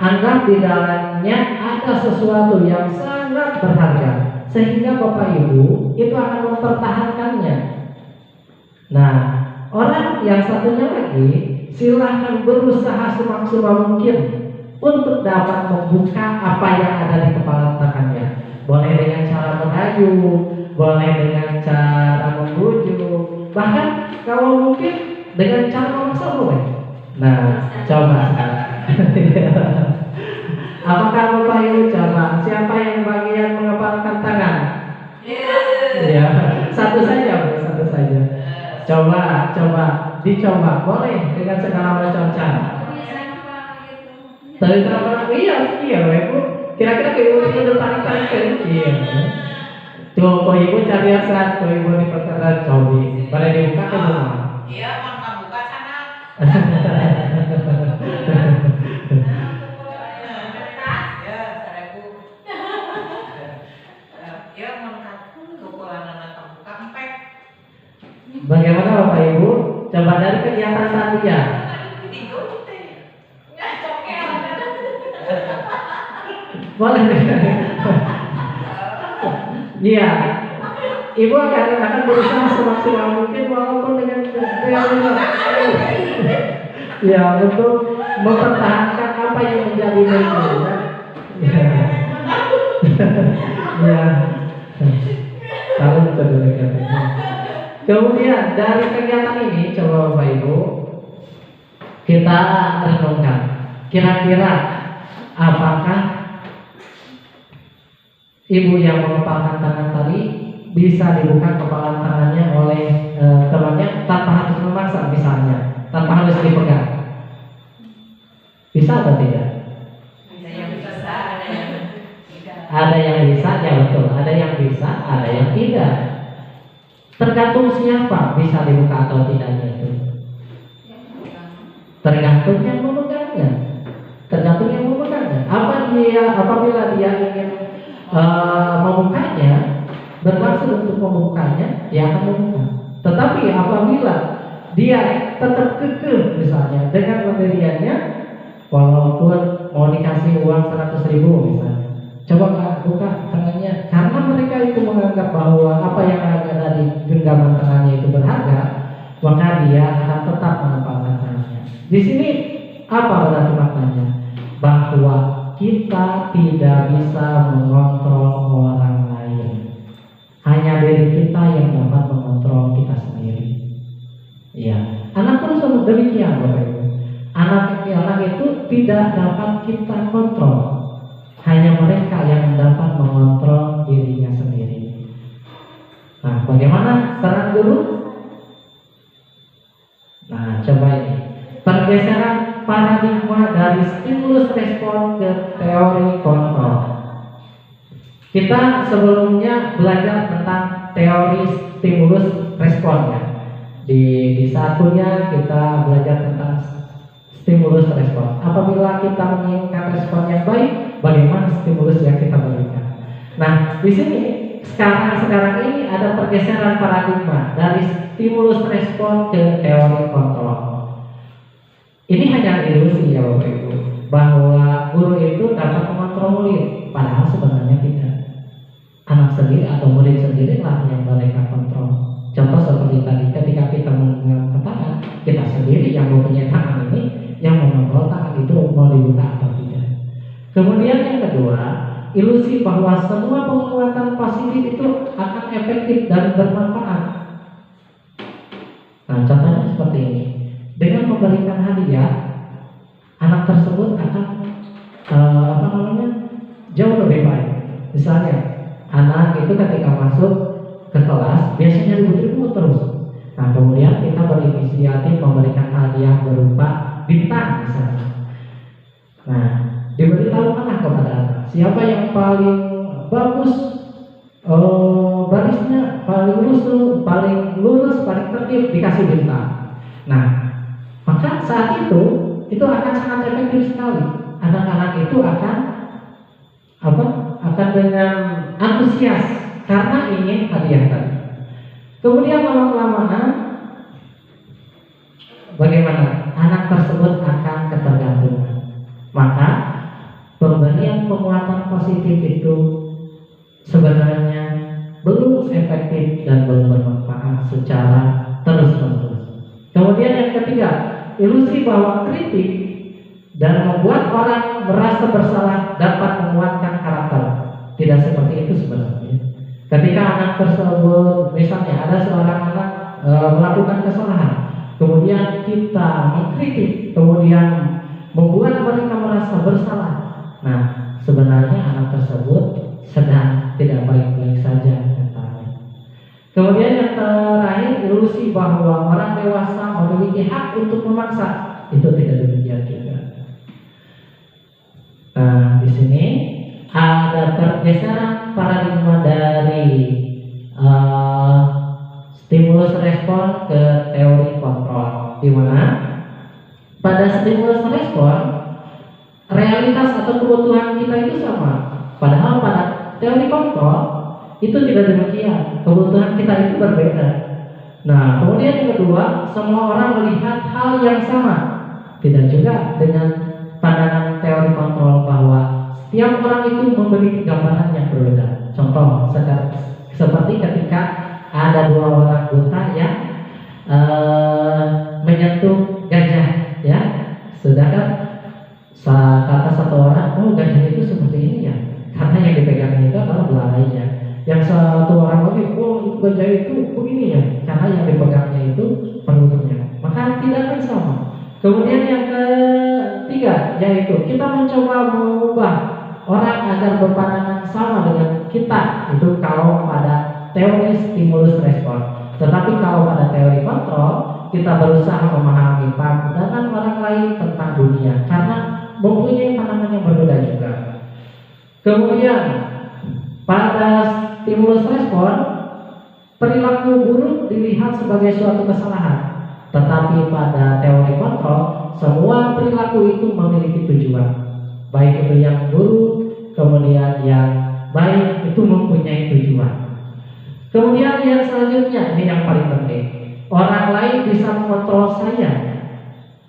G: Anggap di dalamnya ada sesuatu yang sangat berharga, sehingga Bapak Ibu itu akan mempertahankannya. yang satunya lagi, silahkan berusaha semaksimal mungkin untuk dapat membuka apa yang ada di kepala tangannya. Boleh dengan cara merayu, boleh dengan cara membujuk, bahkan kalau mungkin dengan cara memaksa boleh. Nah, coba sekarang. Apakah Bapak Ibu coba? Siapa yang bagian mengepalkan tangan? Ya, satu saja, Bu, satu saja. Coba, dicoba, boleh dengan segala macam cara. Dari cara iya, Bu. Kira-kira ke Ibu itu tarik-tarik, iya. Tuh, kok Ibu cari asal, kok Ibu di perkeran cobi. Boleh dibuka ke semua.
C: Iya, mau buka sana.
G: Bagaimana Bapak Ibu? Coba dari kegiatan tadi ya. Boleh. Iya. Ibu akan berusaha semaksimal mungkin walaupun dengan ya, untuk mempertahankan apa yang menjadi miliknya. Ya. Kalau kemudian dari kegiatan ini, coba Bapak Ibu kita renungkan, kira-kira apakah ibu yang mengepalkan tangan tadi bisa dibuka kepala tangannya oleh temannya tanpa harus memaksa, misalnya tanpa harus dipegang? Bisa atau tidak? Ada yang bisa, ya betul. Ada yang bisa, ada yang tidak. Tergantung siapa bisa dibuka atau tidaknya itu. Tergantung yang memegangnya. Tergantung yang memegangnya. Apabila dia ingin membukanya, bermaksud untuk membukanya, dia akan membuka. Tetapi apabila dia tetap kekeh misalnya dengan pendiriannya, walaupun mau dikasih uang 100.000 misalnya, coba nggak buka tangannya, karena mereka itu menganggap bahwa apa yang ada dari genggaman tangannya itu berharga, maka dia akan tetap mengepalkan tangannya. Di sini apa berarti maknanya? Bahwa kita tidak bisa mengontrol orang lain, hanya diri kita yang dapat mengontrol kita sendiri. Ya, anak pun sama demikian, Bapak Ibu. Anak itu tidak dapat kita kontrol, hanya mereka yang dapat mengontrol dirinya sendiri. Nah, bagaimana saran guru? Nah, coba ini pergeseran paradigma dari stimulus respon ke teori kontrol. Kita sebelumnya belajar tentang teori stimulus respon ya. Di satunya kita belajar tentang stimulus respon. Apabila kita menginginkan respon yang baik, bagaimana stimulus yang kita berikan? Nah, di sini sekarang ini ada pergeseran paradigma dari stimulus respon ke teori kontrol. Ini hanya ilusi ya Bapak Ibu, bahwa guru itu dapat mengontrol murid, padahal sebenarnya tidak. Anak sendiri atau murid sendiri lah yang mereka kontrol. Contoh seperti tadi, ketika kita menggunakan tangan, kita sendiri yang mempunyai tangan ini yang mengontrol tangan itu mau dibuka atau tidak. Kemudian yang kedua, ilusi bahwa semua penguatan positif itu akan efektif dan bermanfaat. Nah, contohnya seperti ini. Dengan memberikan hadiah, anak tersebut akan jauh lebih baik. Misalnya, anak itu ketika masuk ke kelas biasanya ribut-ribut terus. Nah, kemudian kita berinisiatif memberikan hadiah berupa bintang misalnya. Nah, diberitahukanlah kepada anak siapa yang paling bagus barisnya, paling lurus, paling tertib, dikasih bintang. Nah, maka saat itu akan sangat efektif sekali. Anak-anak itu akan dengan antusias karena ingin hadiah tadi. Kemudian lama-kelamaan bagaimana? Anak tersebut akan ketergantungan. Maka pemberian penguatan positif itu sebenarnya belum efektif dan belum bermanfaat secara terus-menerus. Kemudian ilusi bahwa kritik dan membuat orang merasa bersalah dapat menguatkan karakter. Tidak seperti itu sebenarnya. Ketika anak tersebut, misalnya ada seorang anak melakukan kesalahan, kemudian kita mengkritik, kemudian membuat mereka merasa bersalah. Nah, sebenarnya anak tersebut sedang tidak baik-baik saja katanya. Kemudian yang terakhir, ilusi bahwa orang dewasa memiliki hak untuk memaksa. Itu tidak demikian juga. Nah, di sini ada pergeseran paradigma dari stimulus respon ke teori kontrol, di mana pada stimulus respon realitas atau kebutuhan kita itu sama, padahal pada teori kontrol itu tidak demikian, kebutuhan kita itu berbeda. Nah, kemudian yang kedua, semua orang melihat hal yang sama, tidak juga dengan pandangan teori kontrol bahwa setiap orang itu memiliki gambaran yang berbeda. Contoh seperti ketika ada dua orang buta yang menyentuh gajah, ya, sudah kan kata satu orang, oh gajah itu seperti ini ya, karena yang dipegangnya itu adalah belalainya. Yang satu orang lagi, oh itu gajah itu begini ya, karena yang dipegangnya itu perutnya. Maka tidak akan sama. Kemudian yang ketiga, yaitu kita mencoba mengubah orang agar berpandangan sama dengan kita. Itu kalau pada teori stimulus respon. Tetapi kalau pada teori kontrol, kita berusaha memahami pandangan orang lain tentang dunia karena mempunyai pandangan yang berbeda juga. Kemudian pada stimulus respon, perilaku buruk dilihat sebagai suatu kesalahan. Tetapi pada teori kontrol, semua perilaku itu memiliki tujuan. Baik itu yang buruk, kemudian yang baik itu mempunyai tujuan. Kemudian yang selanjutnya, ini yang paling penting, orang lain bisa mengontrol saya.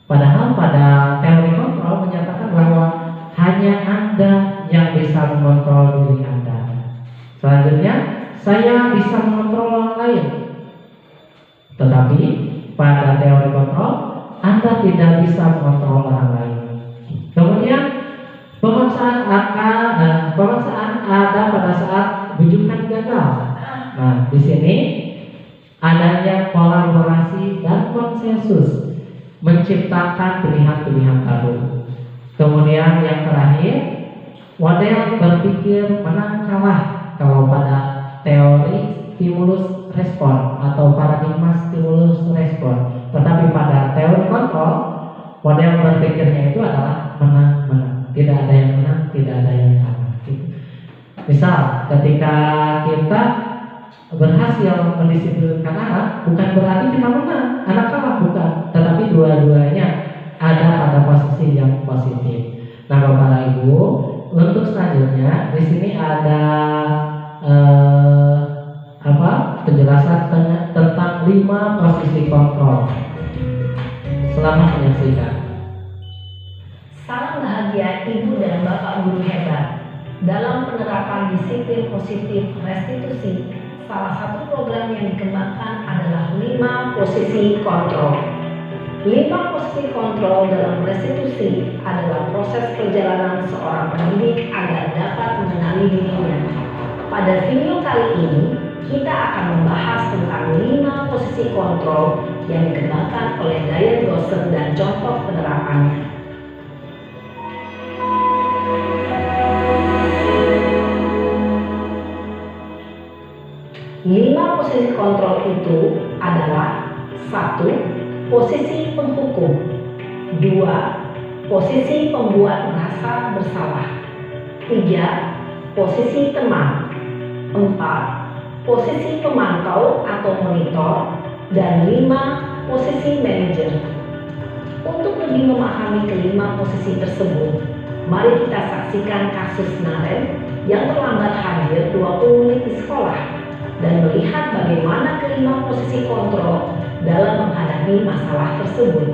G: Padahal pada teori kontrol menyatakan bahwa hanya Anda yang bisa mengontrol diri Anda. Selanjutnya, saya bisa mengontrol orang lain. Tetapi pada teori kontrol, Anda tidak bisa mengontrol orang lain. Kemudian pemaksaan ada pada saat bujukan gagal. Nah, di sini adanya kolaborasi dan konsensus menciptakan pilihan-pilihan baru. Kemudian yang terakhir, model berpikir menang kalah kalau pada teori stimulus respon atau paradigma stimulus respon. Tetapi pada teori kontrol, model berpikirnya itu adalah menang-menang. Tidak ada yang menang, tidak ada yang kalah. Misal, ketika kita berhasil mendisiplinkan anak, bukan berarti kita menang, anak kalah, bukan. Tetapi dua-duanya ada pada posisi yang positif. Nah, Bapak Ibu, untuk selanjutnya di sini ada penjelasan tentang 5 posisi kontrol. Selamat menyaksikan.
H: Salam bahagia Ibu dan Bapak guru hebat. Dalam penerapan disiplin positif restitusi, salah satu program yang dikembangkan adalah 5 posisi kontrol. 5 posisi kontrol dalam restitusi adalah proses perjalanan seorang pendidik agar dapat mengenali dirinya. Pada video kali ini, kita akan membahas tentang 5 posisi kontrol yang dikembangkan oleh Diane Gosser dan contoh penerapannya. Lima posisi kontrol itu adalah 1. Posisi penghukum, 2. Posisi pembuat merasa bersalah, 3. Posisi teman, 4. Posisi pemantau atau monitor, dan 5. Posisi manajer. Untuk lebih memahami kelima posisi tersebut, mari kita saksikan kasus Naren yang terlambat hadir 20 menit di sekolah dan melihat bagaimana kelima posisi kontrol dalam menghadapi masalah tersebut.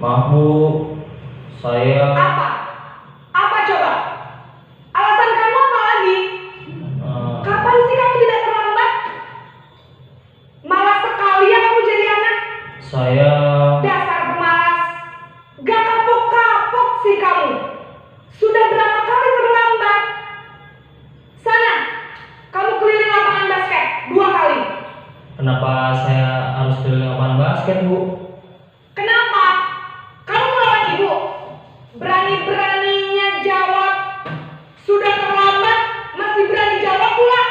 G: Maaf Bu, saya
H: Apa? Apa coba? Alasan kamu apa lagi? Kapan sih kamu tidak terlambat? Malas sekali ya kamu jadi anak.
G: saya
H: Dasar pemalas. Gak kapok-kapok sih kamu. Sudah berapa kali terlambat? Sana, kamu keliling lapangan basket 2 kali.
G: kenapa saya harus keliling lapangan basket Bu?
H: Kenapa? Kamu melawan ibu. Berani-beraninya jawab. Sudah terlambat, masih berani jawab pula.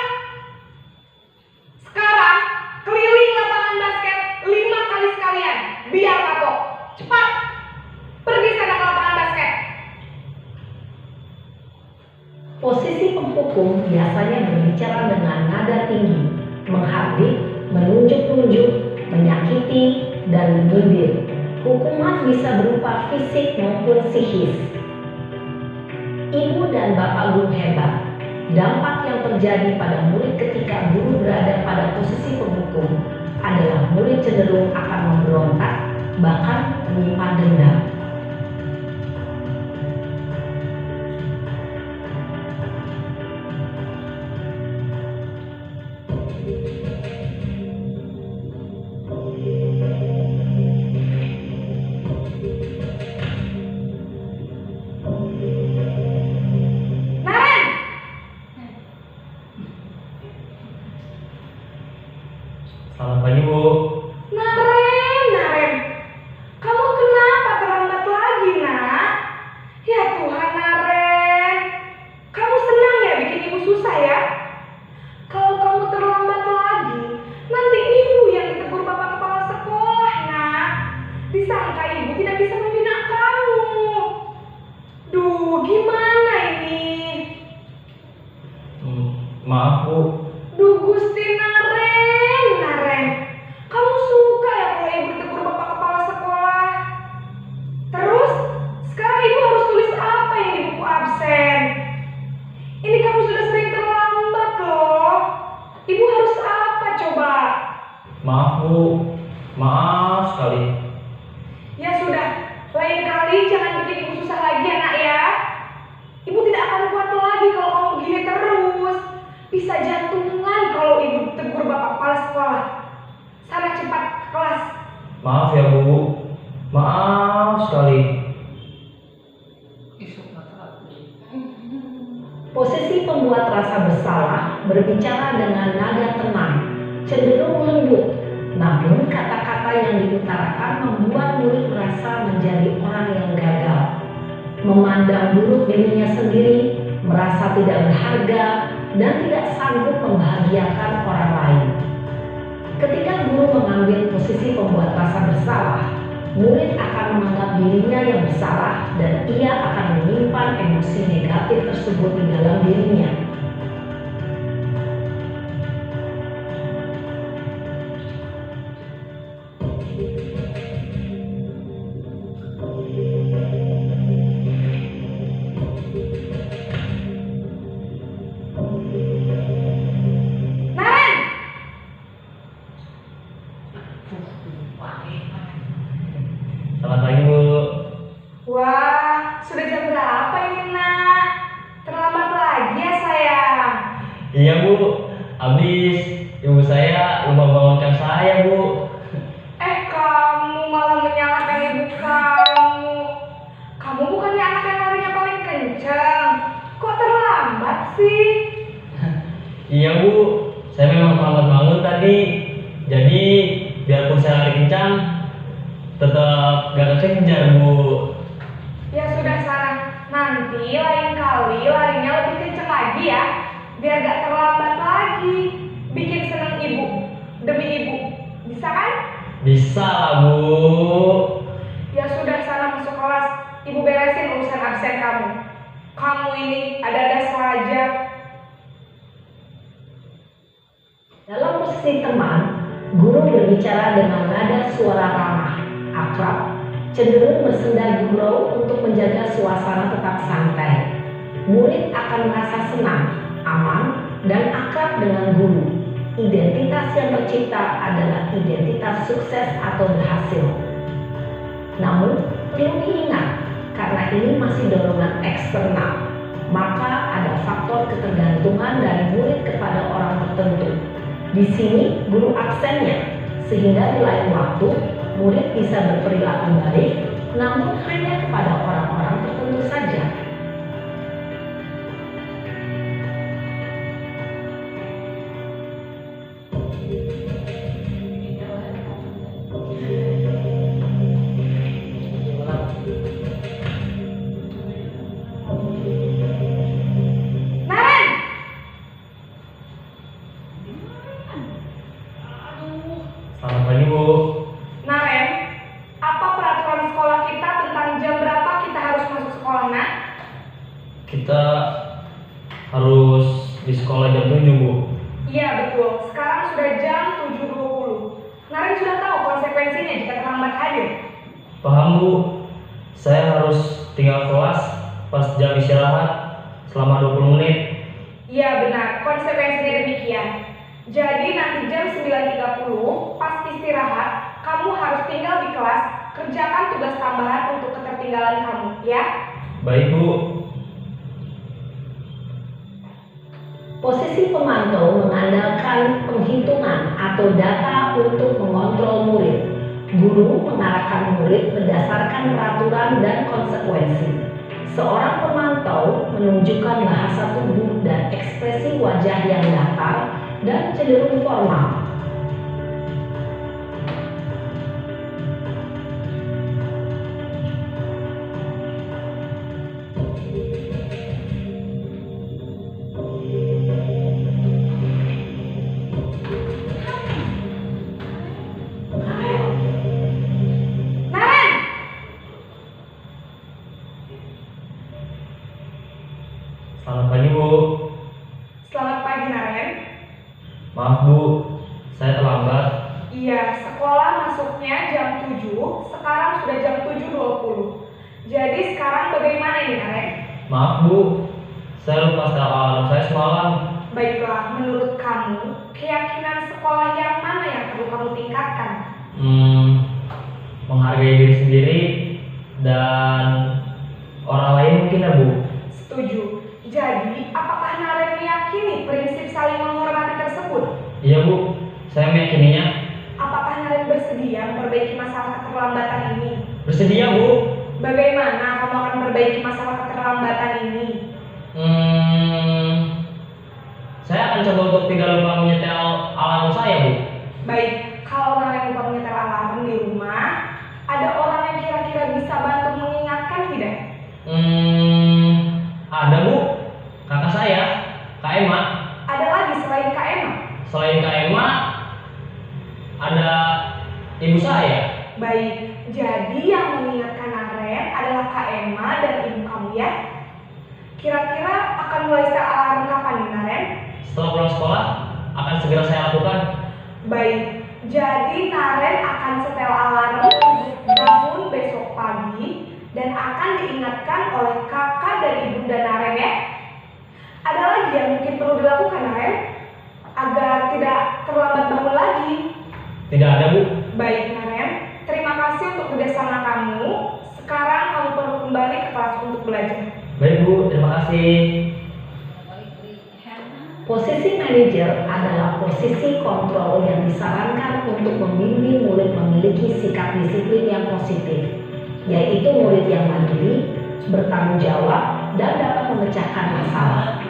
H: Sekarang, keliling lapangan basket 5 kali sekalian. Biar kapok. Cepat. Pergi sana ke lapangan basket. Posisi penghukum biasanya berbicara dengan nada tinggi, menghardik, menunjuk-nunjuk, menyakiti, dan menyindir. Hukuman bisa berupa fisik maupun psikis. Ibu dan bapak guru hebat. Dampak yang terjadi pada murid ketika guru berada pada posisi penghukum adalah murid cenderung akan memberontak, bahkan menyimpan dendam. Naren!
G: Selamat pagi Bu.
H: Naren, kamu kenapa terlambat lagi, nak? Ya Tuhan, Naren, kamu senang ya bikin ibu susah ya? Kalau kamu terlambat lagi, nanti ibu yang ditegur bapak kepala sekolah, nak. Disangka ibu tidak bisa membina kamu. Duh, gimana ini?
G: Maaf Bu.
H: Duh Gusti Naren, kamu suka ya kalau ibu ditegur bapak kepala sekolah? Terus, sekarang ibu harus tulis apa yang di buku absen? Ini kamu sudah sering terlambat loh. Ibu harus apa coba?
G: Maaf Bu. Maaf sekali.
H: Ya sudah, lain kali jangan bikin ibu susah lagi ya nak ya. Ibu tidak akan kuat lagi kalau kamu begini terus. Bisa jantungan kalau ibu tegur bapak kepala sekolah. Sana cepat ke kelas.
G: Maaf ya Bu. Maaf sekali.
H: Posisi pembuat rasa bersalah berbicara dengan nada tenang, cenderung lembut, namun kata-kata yang diutarakan membuat murid merasa menjadi orang yang gagal, memandang buruk dirinya sendiri, merasa tidak berharga, dan tidak sanggup membahagiakan orang lain. Ketika guru mengambil posisi pembuat rasa bersalah, murid akan menganggap dirinya yang bersalah dan ia akan menyimpan emosi negatif tersebut di dalam dirinya. Naren!
G: Selamat pagi Bu.
H: Wah, sudah jam berapa ini nak? Terlambat lagi ya sayang.
G: Iya Bu. Habis ibu saya lupa bangunkan saya Bu.
H: Kamu malah menyalahkan ibu kamu. Kamu bukannya anak yang larinya paling kencang. Kok terlambat sih?
G: Iya Bu. Saya memang terlambat bangun tadi. Jadi biarpun saya lari kencang, tetap gak kekejar Bu.
H: Ya sudah sana. Nanti lain kali larinya lebih kencang lagi ya. Biar gak terlambat lagi. Bikin senang ibu. Demi ibu. Bisa kan?
G: Bisa lah Bu.
H: Ya sudah sana masuk kelas. Ibu beresin urusan absen kamu. Kamu ini ada-ada saja. Dalam posisi teman, guru berbicara dengan nada suara ramah, akrab, cenderung bersenda gurau untuk menjaga suasana tetap santai. Murid akan merasa senang, aman, dan akrab dengan guru. Identitas yang tercipta adalah identitas sukses atau berhasil. Namun, Perlu diingat, karena ini masih dorongan eksternal, maka ada faktor ketergantungan dari murid kepada orang tertentu. Di sini guru absennya, sehingga di lain waktu murid bisa berperilaku baik, namun hanya kepada orang-orang tertentu saja.
G: Selamat pagi, Bu.
I: Naren, apa peraturan sekolah kita tentang jam berapa kita harus masuk sekolah, Nak?
G: Kita harus di sekolah jam 7, Bu.
I: Iya, betul. Sekarang sudah jam 7.20. Naren sudah tahu konsekuensinya jika terlambat hadir.
G: Paham, Bu. Saya harus tinggal kelas pas jam istirahat selama 20 menit.
I: Iya, benar. Konsekuensinya demikian. Jadi nanti jam 9.30 pas istirahat, kamu harus tinggal di kelas, kerjakan tugas tambahan untuk ketertinggalan kamu, ya?
G: Baik, Bu.
H: Posisi pemantau mengandalkan penghitungan atau data untuk mengontrol murid. Guru mengarahkan murid berdasarkan peraturan dan konsekuensi. Seorang pemantau menunjukkan bahasa tubuh dan ekspresi wajah yang datar dan cenderung formal.
I: Naren!
G: Selamat pagi, Bu.
I: Selamat pagi, Naren.
G: Maaf, Bu. Saya terlambat.
I: Iya, sekolah masuknya jam 7, sekarang sudah jam 7.20. Jadi sekarang bagaimana ini, Naren?
G: Maaf, Bu. Saya lupa setel alarm saya semalam.
I: Baiklah, menurut kamu, keyakinan sekolah yang mana yang perlu kamu tingkatkan?
G: Menghargai diri sendiri dan orang lain mungkin, ya, Bu.
I: Setuju. Jadi, apakah Naren meyakini prinsip saling menghormati tersebut?
G: Iya, Bu. Saya meyakininya.
I: Apakah Naren bersedia memperbaiki masalah keterlambatan ini?
G: Bersedia, Bu.
I: Bagaimana kamu akan memperbaiki masalah keterlambatan ini?
G: Saya akan coba untuk tidak lupa menyetel alarm saya, Bu.
I: Baik, kalau Naren lupa menyetel alarm di rumah, ada orang yang kira-kira bisa bantu mengingatkan tidak?
G: Ada, Bu. Kakak saya, Kak Emma.
I: Ada lagi selain Kak Emma?
G: Selain Kak Emma, ada ibu saya.
I: Baik, jadi yang mengingatkan Naren adalah Kak Emma dan ibu kamu, ya? Kira-kira akan mulai setel alarm kapan nih, Naren?
G: Setelah pulang sekolah, akan segera saya lakukan.
I: Baik, jadi Naren akan setel alarm untuk bangun besok pagi dan akan diingatkan oleh kakak dan ibunda Naren, ya? Ada lagi yang mungkin perlu dilakukan, Naren? Agar tidak terlambat bangun lagi.
G: Tidak ada, Bu.
I: Baik, Naren. Terima kasih untuk kerjasama kamu. Sekarang kamu perlu kembali ke kelas untuk belajar.
G: Baik, Bu. Terima kasih.
H: Posisi manajer adalah posisi kontrol yang disarankan untuk membimbing murid memiliki sikap disiplin yang positif, yaitu murid yang mandiri, bertanggung jawab, dan dapat memecahkan masalah.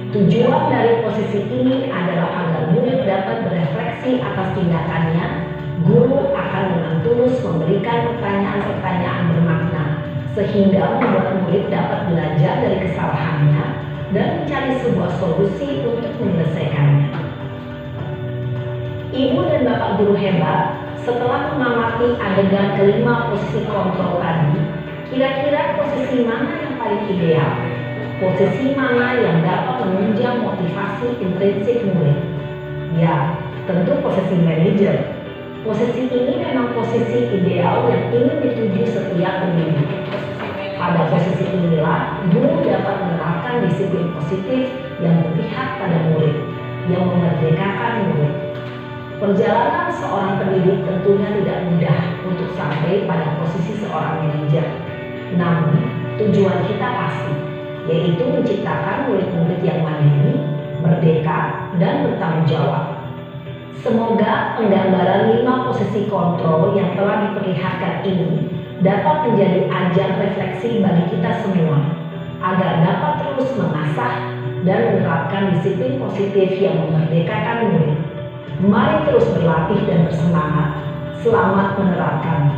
H: Tujuan dari posisi ini adalah agar murid dapat berefleksi atas tindakannya. Guru akan dengan tulus memberikan pertanyaan-pertanyaan bermakna, sehingga membuat murid dapat belajar dari kesalahannya dan mencari sebuah solusi untuk menyelesaikannya. Ibu dan bapak guru hebat, setelah mengamati adegan kelima posisi kontrol tadi, kira-kira posisi mana yang paling ideal? Posisi mana yang dapat menunjang motivasi intrinsik murid? Ya, tentu posisi manajer. Posisi ini memang posisi ideal yang ingin dituju setiap pendidik. Pada posisi inilah, guru dapat menerapkan disiplin positif yang berpihak pada murid, yang memerdekakan murid. Perjalanan seorang pendidik tentunya tidak mudah untuk sampai pada posisi seorang manajer. Namun, tujuan kita pasti, yaitu menciptakan murid-murid yang mandiri, merdeka, dan bertanggung jawab. Semoga penggambaran 5 posisi kontrol yang telah diperlihatkan ini dapat menjadi ajang refleksi bagi kita semua, agar dapat terus mengasah dan menerapkan disiplin positif yang memerdekakan murid. Mari terus berlatih dan bersemangat. Selamat menerapkan.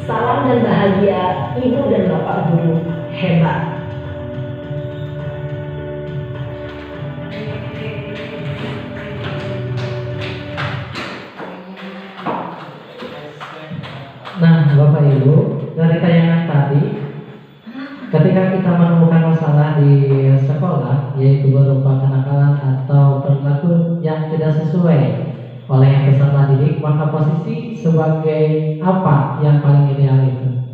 H: Salam dan bahagia, Ibu dan Bapak Guru hebat.
G: Nah, Bapak Ibu, dari tayangan tadi, ketika kita menemukan masalah di sekolah, yaitu berupa kenakalan atau perilaku yang tidak sesuai oleh peserta didik, maka posisi sebagai apa yang paling ideal itu?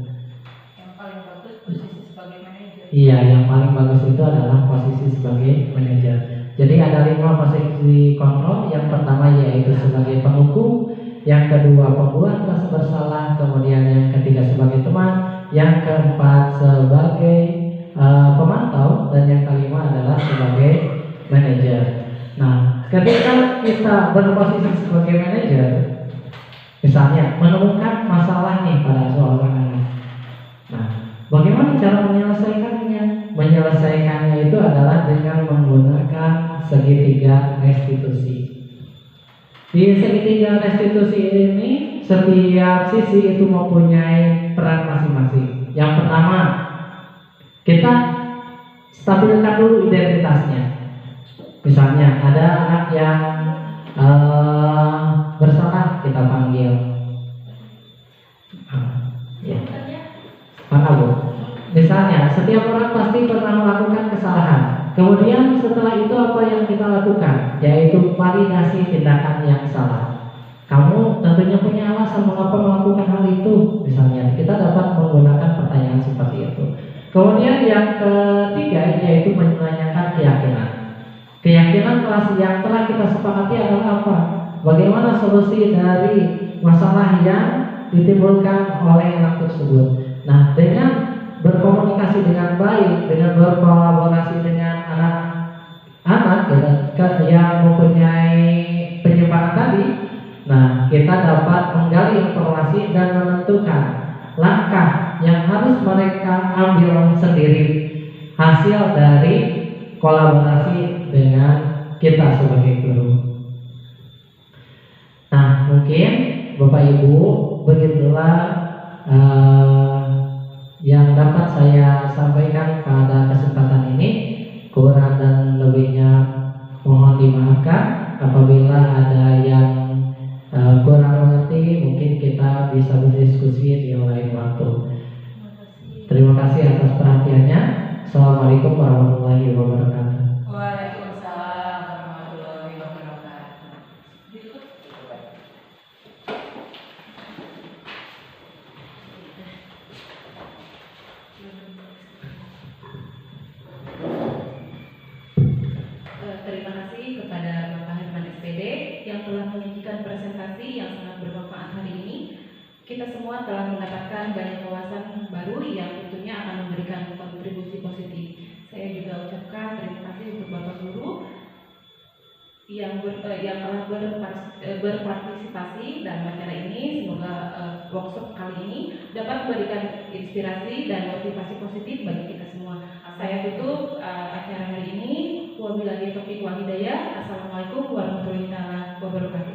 C: Yang paling bagus posisi sebagai manajer.
G: Iya, yang paling bagus itu adalah posisi sebagai manajer. Jadi ada 5 posisi kontrol. Yang pertama yaitu sebagai penghukum, yang kedua pembuat merasa bersalah, kemudian yang ketiga sebagai teman, yang keempat sebagai pemantau, dan yang kelima adalah sebagai manajer. Nah, ketika kita berposisi sebagai manajer, misalnya menemukan masalah nih pada seorang anak. Nah, bagaimana cara menyelesaikannya? Menyelesaikannya itu adalah dengan menggunakan segitiga restitusi. Di segitiga restitusi ini, setiap sisi itu mempunyai peran masing-masing. Yang pertama, kita stabilkan dulu identitasnya. Misalnya ada anak yang bersalah, kita panggil. Ya. Pak Abu. Misalnya, setiap orang pasti pernah melakukan kesalahan. Kemudian setelah itu apa yang kita lakukan? Yaitu validasi tindakan yang salah. Kamu tentunya punya alasan mengapa melakukan hal itu. Misalnya, kita dapat menggunakan pertanyaan seperti itu. Kemudian yang ketiga yaitu menanyakan keyakinan. Keyakinan yang telah kita sepakati adalah apa? Bagaimana solusi dari masalah yang ditimbulkan oleh anak tersebut. Nah, dengan berkomunikasi dengan baik, dengan berkolaborasi dengan anak-anak yang mempunyai penyimpangan tadi, nah kita dapat menggali informasi dan menentukan langkah yang harus mereka ambil sendiri hasil dari kolaborasi dengan kita sebagai guru. Nah, mungkin Bapak Ibu begitulah yang dapat saya sampaikan pada kesempatan ini. Kurang dan lebihnya mohon dimaafkan. Apabila ada yang kurang mengerti, mungkin kita bisa berdiskusi di lain waktu. Terima kasih atas perhatiannya. Assalamualaikum warahmatullahi wabarakatuh.
C: Waalaikumsalam warahmatullahi wabarakatuh.
B: Terima kasih kepada Bapak Herman SPD yang telah menyajikan presentasi yang sangat bermanfaat hari ini. Kita semua telah mendapatkan banyak wawasan baru yang tentunya akan memberikan kontribusi positif. Saya juga ucapkan terima kasih untuk Bapak Guru yang telah berpartisipasi dalam acara ini. Semoga workshop kali ini dapat memberikan inspirasi dan motivasi positif bagi kita semua. Saya tutup acara hari ini. Wabillahi taufiq wal hidayah. Assalamualaikum warahmatullahi wabarakatuh.